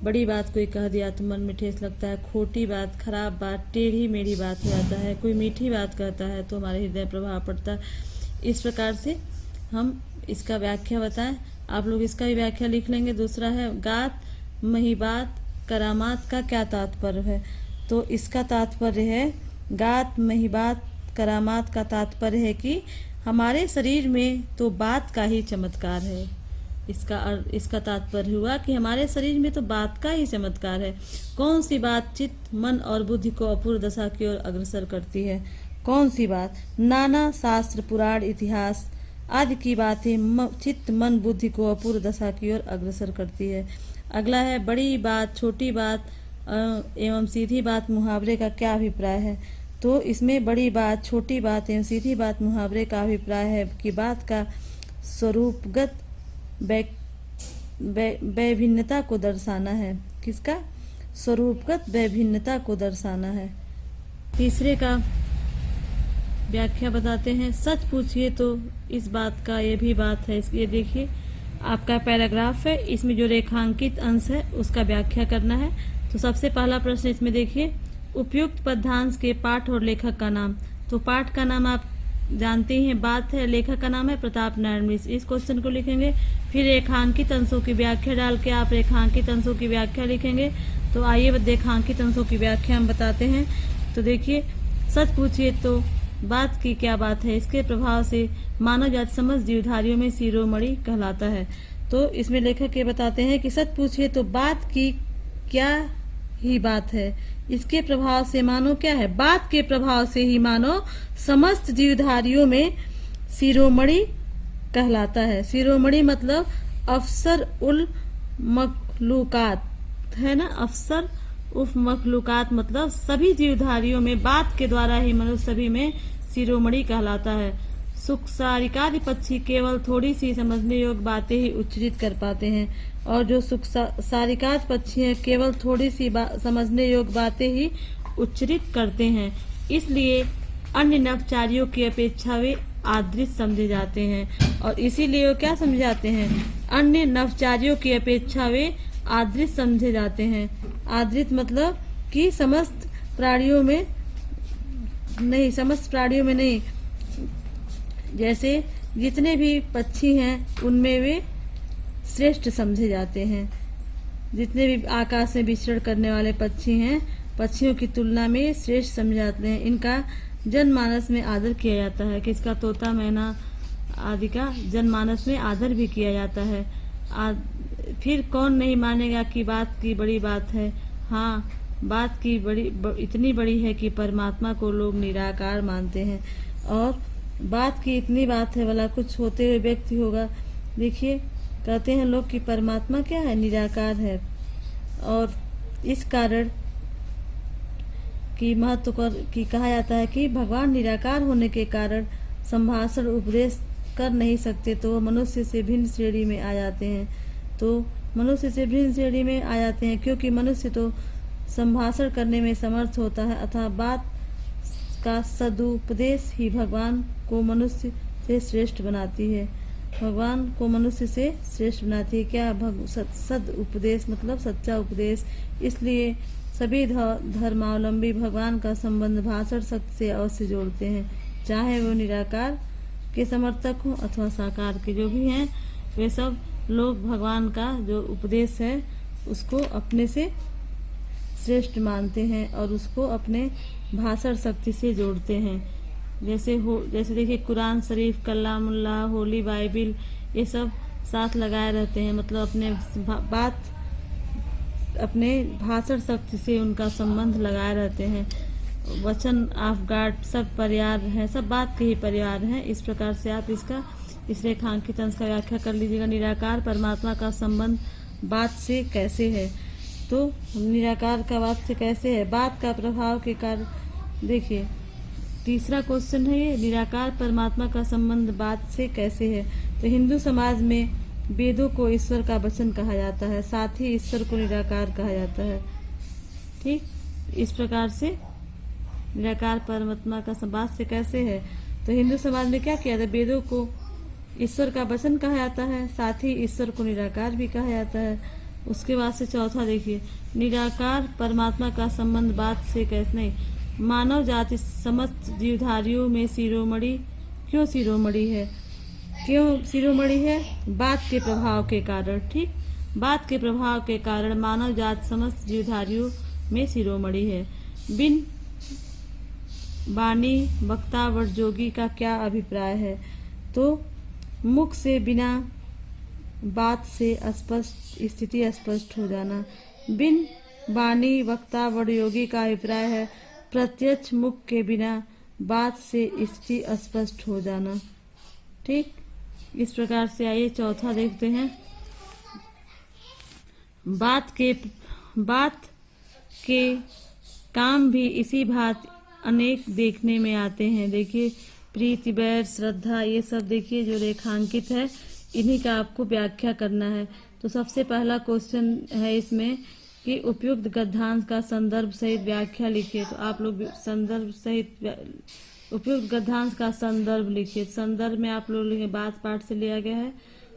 बड़ी बात कोई कह दिया तो मन में ठेस लगता है, खोटी बात, खराब बात, टेढ़ी मेढ़ी बात हो जाता है। कोई मीठी बात कहता है तो हमारे हृदय प्रभाव पड़ता है। इस प्रकार से हम इसका व्याख्या बताएं। आप लोग इसका भी व्याख्या लिख लेंगे। दूसरा है गात महिबात करामात का क्या तात्पर्य है? तो इसका तात्पर्य है, गात महिबात करामात का तात्पर्य है कि हमारे शरीर में तो बात का ही चमत्कार है। इसका तात्पर्य हुआ कि हमारे शरीर में तो बात का ही चमत्कार है। कौन सी बात चित्त, मन और बुद्धि को अपूर्व दशा की ओर अग्रसर करती है? कौन सी बात? नाना शास्त्र, पुराण, इतिहास आदि की बातें चित्त, मन, बुद्धि को अपूर्व दशा की ओर अग्रसर करती है। अगला है बड़ी बात, छोटी बात एवं सीधी बात मुहावरे का क्या अभिप्राय है? तो इसमें बड़ी बात, छोटी बात एवं सीधी बात मुहावरे का अभिप्राय है कि बात का स्वरूपगत वैभिन्नता को दर्शाना है। किसका? स्वरूपगत वैभिन्नता को दर्शाना है। तीसरे का व्याख्या बताते हैं। सच पूछिए तो इस बात का ये भी बात है। ये देखिए, आपका पैराग्राफ है, इसमें जो रेखांकित अंश है उसका व्याख्या करना है। तो सबसे पहला प्रश्न इसमें देखिए, उपयुक्त पद्यांश के पाठ और लेखक का नाम। तो पाठ का नाम आप जानते हैं, बात है। लेखक का नाम है प्रताप नारायण मिश्र। इस क्वेश्चन को लिखेंगे। फिर रेखांकित अंशों की व्याख्या डाल के आप रेखांकित अंशों की व्याख्या लिखेंगे। तो आइए रेखांकित अंशों की व्याख्या हम बताते हैं। तो देखिए, सच पूछिए तो बात की क्या बात है? इसके प्रभाव से मानव जाति समस्त जीवधारियों में शिरोमणि कहलाता है। तो इसमें लेखक ये बताते हैं कि सच पूछिए तो बात की क्या ही बात है। इसके प्रभाव से मानो क्या है? बात के प्रभाव से ही मानो समस्त जीवधारियों में शिरोमणि कहलाता है। शिरोमणि मतलब अफसर उल मखलूकात है ना। अफसर उफ मखलूकात मतलब सभी जीवधारियों में बात के द्वारा ही मनुष्य सभी में शिरोमणि कहलाता है। सुख सारिकादि पक्षी केवल थोड़ी सी समझने योग्य बातें ही उच्चरित कर पाते हैं, और जो सुख सारिकाद पक्षी हैं केवल थोड़ी सी समझने योग्य बातें ही उच्चरित करते हैं, इसलिए अन्य नवचारियों की अपेक्षा वे आदृत समझे जाते हैं। और इसीलिए वो क्या समझे जाते हैं? अन्य नवचारियों की अपेक्षा वे आदृत समझे जाते हैं। आदृत मतलब कि समस्त प्राणियों में नहीं, जैसे जितने भी पक्षी हैं उनमें वे श्रेष्ठ समझे जाते हैं। जितने भी आकाश में विचरण करने वाले पक्षी हैं, पक्षियों की तुलना में श्रेष्ठ समझे जाते हैं। इनका जनमानस में आदर किया जाता है। किसका? तोता, मैना आदि का जनमानस में आदर भी किया जाता है। फिर कौन नहीं मानेगा कि बात की बड़ी बात है। हाँ, बात की इतनी बड़ी है कि परमात्मा को लोग निराकार मानते हैं। और बात की इतनी बात है, भला कुछ होते हुए व्यक्ति होगा। देखिए, कहते हैं लोग कि परमात्मा क्या है? निराकार है। और इस कारण की महत्व की कहा जाता है कि भगवान निराकार होने के कारण संभाषण उपदेश कर नहीं सकते, तो वो मनुष्य से भिन्न श्रेणी में आ जाते हैं। क्योंकि मनुष्य तो संभाषण करने में समर्थ होता है, अतः बात का सदुपदेश ही भगवान को मनुष्य से श्रेष्ठ बनाती है। क्या? सद उपदेश मतलब सच्चा उपदेश। इसलिए सभी धर्मावलंबी भगवान का संबंध भाषण शक्ति से अवश्य जोड़ते हैं, चाहे वो निराकार के समर्थक हो अथवा साकार के जो भी हैं। वे सब लोग भगवान का जो उपदेश है उसको अपने से श्रेष्ठ मानते हैं और उसको अपने भाषण शक्ति से जोड़ते हैं। जैसे देखिए, कुरान शरीफ, कलामुल्लाह, होली बाइबिल, ये सब साथ लगाए रहते हैं। मतलब अपने भाषण शक्ति से उनका संबंध लगाए रहते हैं। वचन ऑफ गॉड सब परिवार हैं, सब बात के ही परिवार हैं। इस प्रकार से आप इस रेखांकित अंश का व्याख्या कर लीजिएगा। निराकार परमात्मा का संबंध बात से कैसे है? तो निराकार का बात से कैसे है? बात का प्रभाव के कारण। देखिए, तीसरा क्वेश्चन है ये, निराकार परमात्मा का संबंध बात से कैसे है? तो हिंदू समाज में वेदों को ईश्वर का वचन कहा जाता है, साथ ही ईश्वर को निराकार कहा जाता है। ठीक, इस प्रकार से निराकार परमात्मा का संबंध से कैसे है? तो हिंदू समाज में क्या किया जाता है? वेदों को ईश्वर का वचन कहा जाता है, साथ ही ईश्वर को निराकार भी कहा जाता है। उसके बाद से चौथा देखिए, निराकार परमात्मा का संबंध बात से कैसे नहीं? मानव जाति समस्त जीवधारियों में शिरोमणि क्यों शिरोमणि है? बात के प्रभाव के कारण। ठीक, बात के प्रभाव के कारण मानव जाति समस्त जीवधारियों में शिरोमणि है। बिन वाणी वक्ता व जोगी का क्या अभिप्राय है? तो मुख से बिना बात से स्थिति स्पष्ट हो जाना। बिन वाणी वक्ता व योगी का अभिप्राय है प्रत्यक्ष मुख के बिना बात से स्थिति स्पष्ट हो जाना। ठीक, इस प्रकार से आइए चौथा देखते हैं। बात के काम भी इसी भांति अनेक देखने में आते हैं। देखिए, प्रीति, बैर, श्रद्धा, ये सब देखिए जो रेखांकित है, इन्हीं का आपको व्याख्या करना है। तो सबसे पहला क्वेश्चन है इसमें कि उपयुक्त गद्यांश का संदर्भ सहित व्याख्या लिखिए। तो आप लोग उपयुक्त गद्यांश का संदर्भ लिखिए। संदर्भ में आप लोग लिखे, बात पाठ से लिया गया है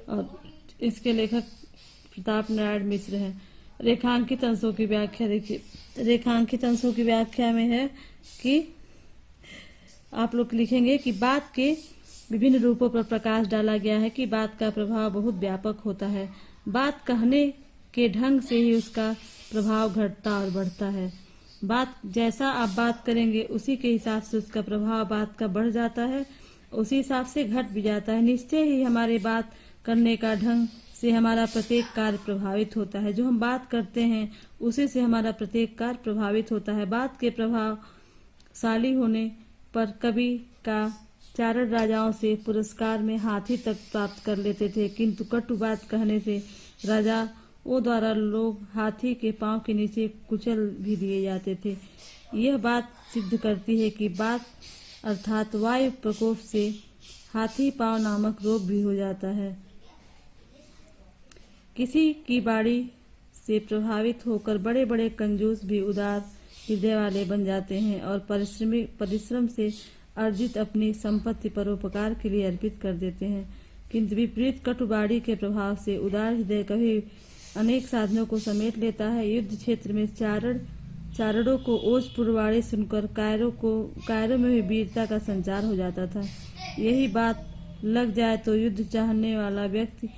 और इसके लेखक प्रताप नारायण मिश्र हैं। रेखांकित अंशों की व्याख्या देखिए। रेखांकित अंशों की व्याख्या में है कि आप लोग लिखेंगे कि बात के विभिन्न रूपों पर प्रकाश डाला गया है कि बात का प्रभाव बहुत व्यापक होता है। बात कहने के ढंग से ही उसका प्रभाव घटता और बढ़ता है। जैसा आप बात करेंगे उसी के हिसाब से उसका प्रभाव बात का बढ़ जाता है, उसी हिसाब से घट भी जाता है। निश्चय ही हमारे बात करने का ढंग से हमारा प्रत्येक कार्य प्रभावित होता है। जो हम बात करते हैं उसी से हमारा प्रत्येक कार्य प्रभावित होता है। बात के प्रभावशाली होने पर कवि का चारण राजाओं से पुरस्कार में हाथी तक प्राप्त कर लेते थे, किंतु कटु बात कहने से राजाओं द्वारा लोग हाथी के पांव के नीचे कुचल भी दिए जाते थे। यह बात सिद्ध करती है कि बात अर्थात वायु प्रकोप से हाथी पांव नामक रोग भी हो जाता है। किसी की बाड़ी से प्रभावित होकर बड़े बड़े कंजूस भी उदार हृदय वाले बन जाते हैं और परिश्रम से अर्जित अपनी संपत्ति परोपकार के लिए अर्पित कर देते हैं। किंतु विपरीत कटुबाड़ी के प्रभाव से उदार हृदय कभी अनेक साधनों को समेट लेता है। युद्ध क्षेत्र में चारणों को ओज पुरवाड़ी सुनकर कायरों में भी वीरता का संचार हो जाता था। यही बात लग जाए तो युद्ध चाहने वाला व्यक्ति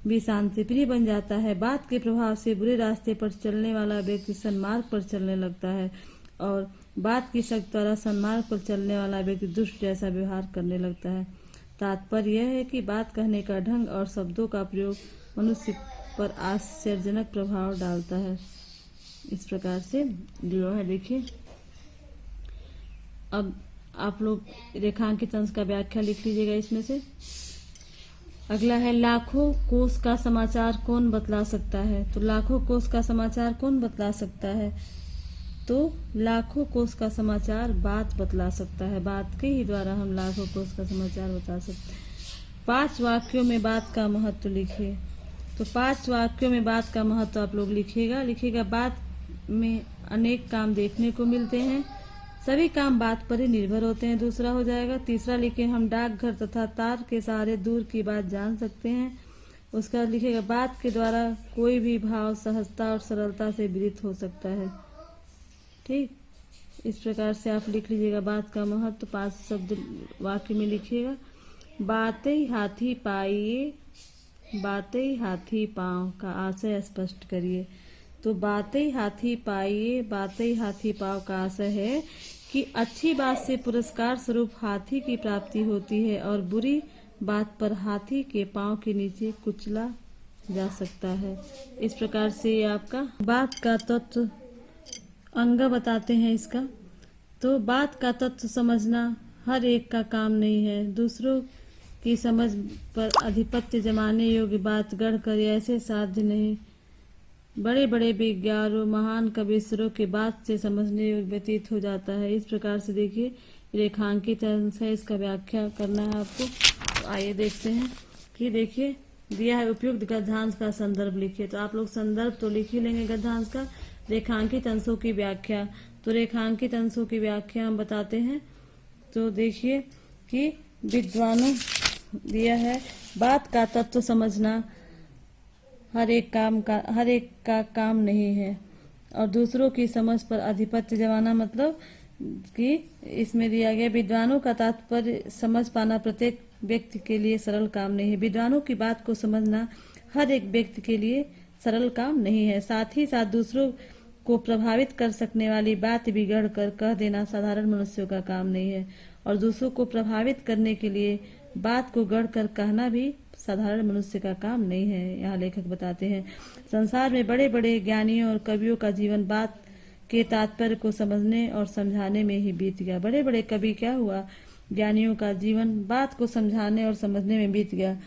भी शांतिप्रिय बन जाता है। बात के प्रभाव से बुरे रास्ते पर चलने वाला व्यक्ति सन्मार्ग पर चलने लगता है और बात की शक्ति द्वारा सन्मार्ग पर चलने वाला व्यक्ति दुष्ट जैसा व्यवहार करने लगता है। तात्पर्य यह है कि बात कहने का ढंग और शब्दों का प्रयोग मनुष्य पर आश्चर्यजनक प्रभाव डालता है। इस प्रकार से जो है देखिए, अब आप लोग रेखांकित अंश का व्याख्या लिख लीजिएगा इसमें से। अगला है लाखों कोस का समाचार कौन बतला सकता है। तो लाखों कोस का समाचार कौन बतला सकता है? तो लाखों कोस का समाचार बात बतला सकता है। बात के ही द्वारा हम लाखों कोस का समाचार बता सकते हैं। 5 वाक्यों में बात का महत्व लिखिए। तो 5 वाक्यों में बात का महत्व आप लोग लिखिएगा। बात में अनेक काम देखने को मिलते हैं, सभी काम बात पर ही निर्भर होते हैं। दूसरा हो जाएगा। तीसरा लिखे हम डाकघर तथा तार के सहारे दूर की बात जान सकते हैं। उसका लिखेगा बात के द्वारा कोई भी भाव सहजता और सरलता से विदित हो सकता है। ठीक, इस प्रकार से आप लिख लीजिएगा बात का महत्व। 5 शब्द वाक्य में लिखिएगा। बातें हाथी पाइए, बातें हाथी पाँव का आशय स्पष्ट करिए। तो बातें हाथी पाइए, बातें हाथी पाँव का आशय है कि अच्छी बात से पुरस्कार स्वरूप हाथी की प्राप्ति होती है और बुरी बात पर हाथी के पाँव के नीचे कुचला जा सकता है। इस प्रकार से ये आपका बात का तत्व अंग बताते हैं इसका। तो बात का तत्व समझना हर एक का काम नहीं है। दूसरों की समझ पर आधिपत्य जमाने योग्य बात गढ़कर ऐसे साध्य नहीं। बड़े बड़े विज्ञानों महान कवीश्वरों के बात से समझने योग्य व्यतीत हो जाता है। इस प्रकार से देखिए रेखांकित अंश है, इसका व्याख्या करना है आपको। तो आइए देखते हैं कि देखिए दिया है उपयुक्त गद्यांश का संदर्भ लिखिए। तो आप लोग संदर्भ तो लिख ही लेंगे गद्यांश का। रेखांकित अंशों की व्याख्या। तो रेखांकित अंशों की व्याख्या हम बताते हैं। तो देखिए कि विद्वानों दिया है बात का तत्व समझना हर एक का काम नहीं है और दूसरों की समझ पर आधिपत्य जमाना, मतलब कि इसमें दिया गया विद्वानों का तात्पर्य समझ पाना प्रत्येक व्यक्ति के लिए सरल काम नहीं है। विद्वानों की बात को समझना हर एक व्यक्ति के लिए सरल काम नहीं है। साथ ही साथ दूसरों को प्रभावित कर सकने वाली बात बिगड़ कर कह देना साधारण मनुष्यों का काम नहीं है और दूसरों को प्रभावित करने के लिए बात को गढ़ कर कहना भी साधारण मनुष्य का काम नहीं है। यहाँ लेखक बताते हैं संसार में बड़े बड़े ज्ञानियों और कवियों का जीवन बात के तात्पर्य को समझने और समझाने में ही बीत गया। बड़े बड़े कवि क्या हुआ, ज्ञानियों का जीवन बात को समझाने और समझने में बीत गया।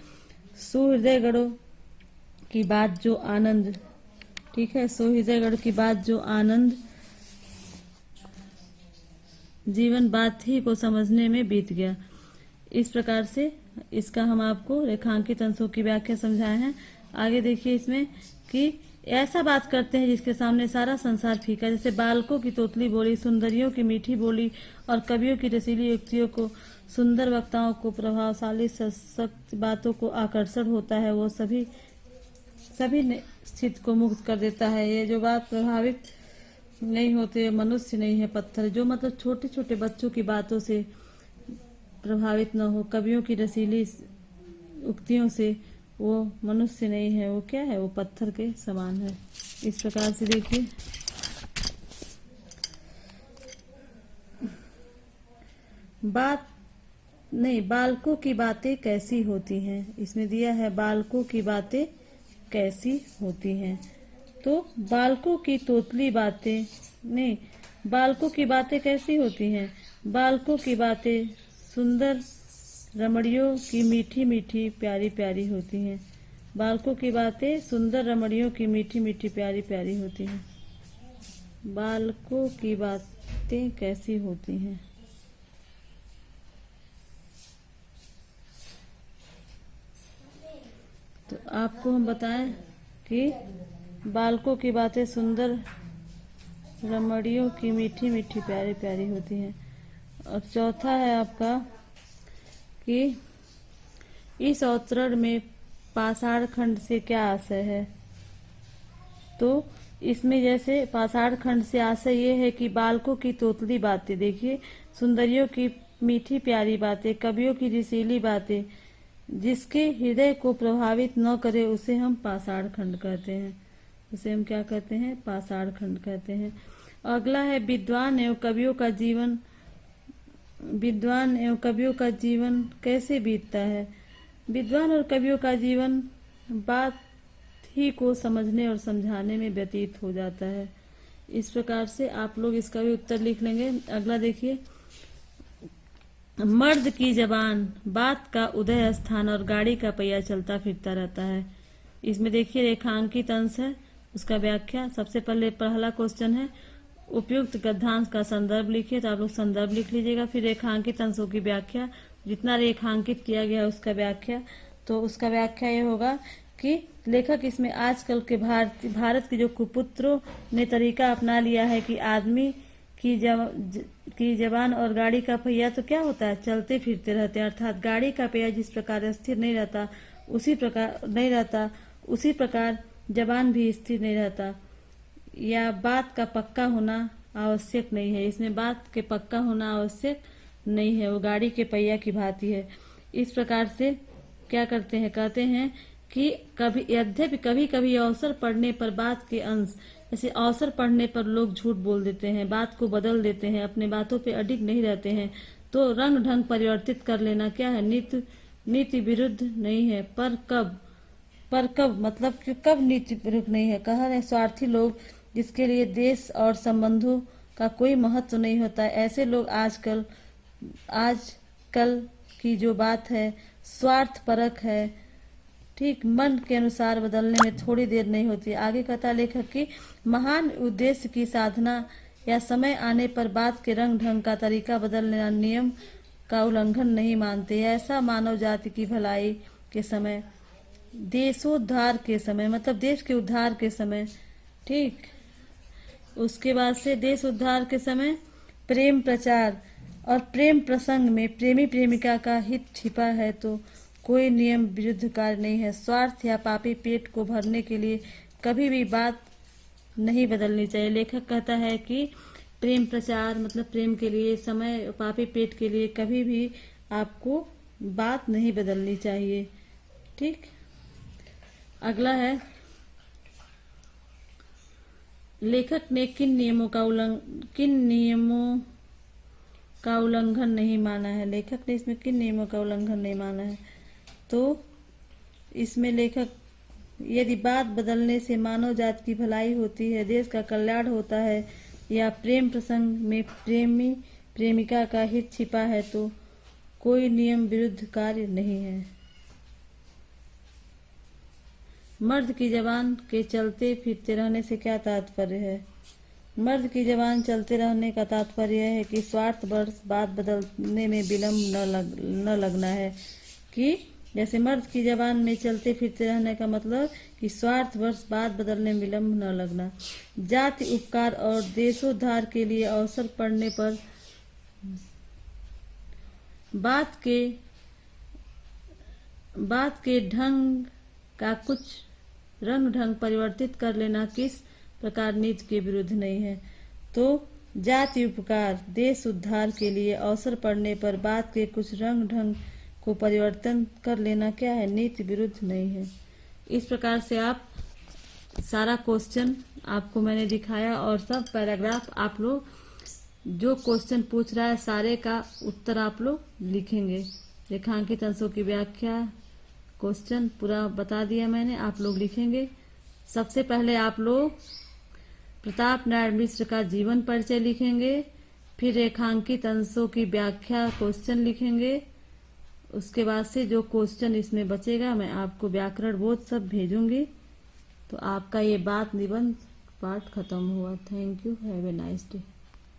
सुहृदयगढ़ों की बात जो आनंद, ठीक है, सुहृदयगढ़ की बात जो आनंद जीवन बात ही को समझने में बीत गया। इस प्रकार से इसका हम आपको रेखांकित अंशों की व्याख्या समझाए हैं। आगे देखिए इसमें कि ऐसा बात करते हैं जिसके सामने सारा संसार फीका। जैसे बालकों की तोतली बोली, सुंदरियों की मीठी बोली और कवियों की रसीली युक्तियों को, सुंदर वक्ताओं को प्रभावशाली सशक्त बातों को आकर्षण होता है, वो सभी चित्त को मुक्त कर देता है। ये जो बात प्रभावित नहीं होते मनुष्य नहीं है, पत्थर। जो मतलब छोटे छोटे बच्चों की बातों से प्रभावित न हो, कवियों की रसीली उक्तियों से, वो मनुष्य नहीं है, वो क्या है, वो पत्थर के समान है। इस प्रकार से देखिए बालकों की बातें कैसी होती हैं। इसमें दिया है बालकों की बातें कैसी होती हैं। तो बालकों की तोतली बातें नहीं, बालकों की बातें कैसी होती हैं। बालकों की बातें सुंदर रमणियों की मीठी मीठी प्यारी प्यारी होती हैं। बालकों की बातें सुंदर रमणियों की मीठी मीठी प्यारी प्यारी होती हैं। बालकों की बातें कैसी होती हैं। तो आपको हम बताएं कि बालकों की बातें सुंदर रमणियों की मीठी मीठी प्यारी प्यारी होती हैं। और चौथा है आपका कि इस अवतरण में पाषाण खंड से क्या आशय है। तो इसमें जैसे पाषाण खंड से आशय ये है कि बालकों की तोतली बातें, देखिए, सुंदरियों की मीठी प्यारी बातें, कवियों की रसीली बातें, जिसके हृदय को प्रभावित न करे उसे हम पाषाण खंड कहते हैं। उसे हम क्या कहते हैं? पाषाण खंड कहते हैं। अगला है विद्वान एवं कवियों का जीवन। विद्वान एवं कवियों का जीवन कैसे बीतता है? विद्वान और कवियों का जीवन बात ही को समझने और समझाने में व्यतीत हो जाता है। इस प्रकार से आप लोग इसका भी उत्तर लिख लेंगे। अगला देखिए, मर्द की जबान बात का उदय स्थान और गाड़ी का पहिया चलता फिरता रहता है। इसमें देखिए रेखांकित अंश है, उसका व्याख्या। सबसे पहले पहला क्वेश्चन है उपयुक्त गद्यांश का संदर्भ लिखिए, तो आप लोग संदर्भ लिख लीजिएगा। फिर रेखांकित अंशों की व्याख्या, जितना रेखांकित किया गया उसका व्याख्या। तो उसका व्याख्या ये होगा कि लेखक इसमें आजकल के भारत के जो कुपुत्रों ने तरीका अपना लिया है कि आदमी की जबान और गाड़ी का पहिया तो क्या होता है? चलते फिरते रहते हैं। अर्थात गाड़ी का पहिया जिस प्रकार स्थिर नहीं रहता उसी प्रकार जबान भी स्थिर नहीं रहता, या बात का पक्का होना आवश्यक नहीं है। इसमें बात के पक्का होना आवश्यक नहीं है, वो गाड़ी के पहिया की भांति है। इस प्रकार से क्या करते हैं? कहते हैं कि यद्यपि कभी कभी अवसर पड़ने पर बात के अंश, जैसे अवसर पड़ने पर लोग झूठ बोल देते हैं, बात को बदल देते हैं, अपने बातों पे अडिग नहीं रहते हैं, तो रंग ढंग परिवर्तित कर लेना क्या है? नीति विरुद्ध नहीं है। पर कब मतलब कि कब नीति विरुद्ध नहीं है? कहा है स्वार्थी लोग जिसके लिए देश और संबंधों का कोई महत्व नहीं होता है, ऐसे लोग आजकल की जो बात है स्वार्थ परक है, ठीक, मन के अनुसार बदलने में थोड़ी देर नहीं होती। आगे कहता लेखक कि महान उद्देश्य की साधना या समय आने पर बात के रंग ढंग का तरीका बदलना नियम का उल्लंघन नहीं मानते। ऐसा मानव जाति की भलाई के समय, देशोद्धार के समय, मतलब देश के उद्धार के समय, ठीक, उसके बाद से देश उद्धार के समय प्रेम प्रचार और प्रेम प्रसंग में प्रेमी प्रेमिका का हित छिपा है तो कोई नियम विरुद्ध कार्य नहीं है। स्वार्थ या पापी पेट को भरने के लिए कभी भी बात नहीं बदलनी चाहिए। लेखक कहता है कि प्रेम प्रचार मतलब प्रेम के लिए, समय, पापी पेट के लिए कभी भी आपको बात नहीं बदलनी चाहिए, ठीक। अगला है लेखक ने किन नियमों का उल्लंघन नहीं माना है। लेखक ने इसमें किन नियमों का उल्लंघन नहीं माना है? तो इसमें लेखक, यदि बात बदलने से मानव जाति की भलाई होती है, देश का कल्याण होता है, या प्रेम प्रसंग में प्रेमी प्रेमिका का हित छिपा है तो कोई नियम विरुद्ध कार्य नहीं है। मर्द की जबान के चलते फिरते रहने से क्या तात्पर्य है? मर्द की जबान चलते रहने का तात्पर्य है कि स्वार्थवश बात बदलने में विलंब न लगना है। कि जैसे मर्द की जबान में चलते फिरते रहने का मतलब कि स्वार्थवश बात बदलने में विलंब न लगना। जाति उपकार और देशोद्धार के लिए अवसर पड़ने पर बात के ढंग का कुछ रंग ढंग परिवर्तित कर लेना किस प्रकार नीति के विरुद्ध नहीं है। तो जाति उपकार, देश उद्धार के लिए अवसर पड़ने पर बात के कुछ रंग ढंग को परिवर्तन कर लेना क्या है? नीति विरुद्ध नहीं है। इस प्रकार से आप सारा क्वेश्चन आपको मैंने दिखाया और सब पैराग्राफ आप लोग जो क्वेश्चन पूछ रहा है सारे का उत्तर आप लोग लिखेंगे। रेखांकित अंशों की व्याख्या, क्वेश्चन पूरा बता दिया मैंने, आप लोग लिखेंगे। सबसे पहले आप लोग प्रताप नारायण मिश्र का जीवन परिचय लिखेंगे, फिर रेखांकित अंशों की व्याख्या क्वेश्चन लिखेंगे। उसके बाद से जो क्वेश्चन इसमें बचेगा मैं आपको व्याकरण बोध सब भेजूंगी। तो आपका ये बात निबंध पाठ खत्म हुआ। Thank you, have a nice day.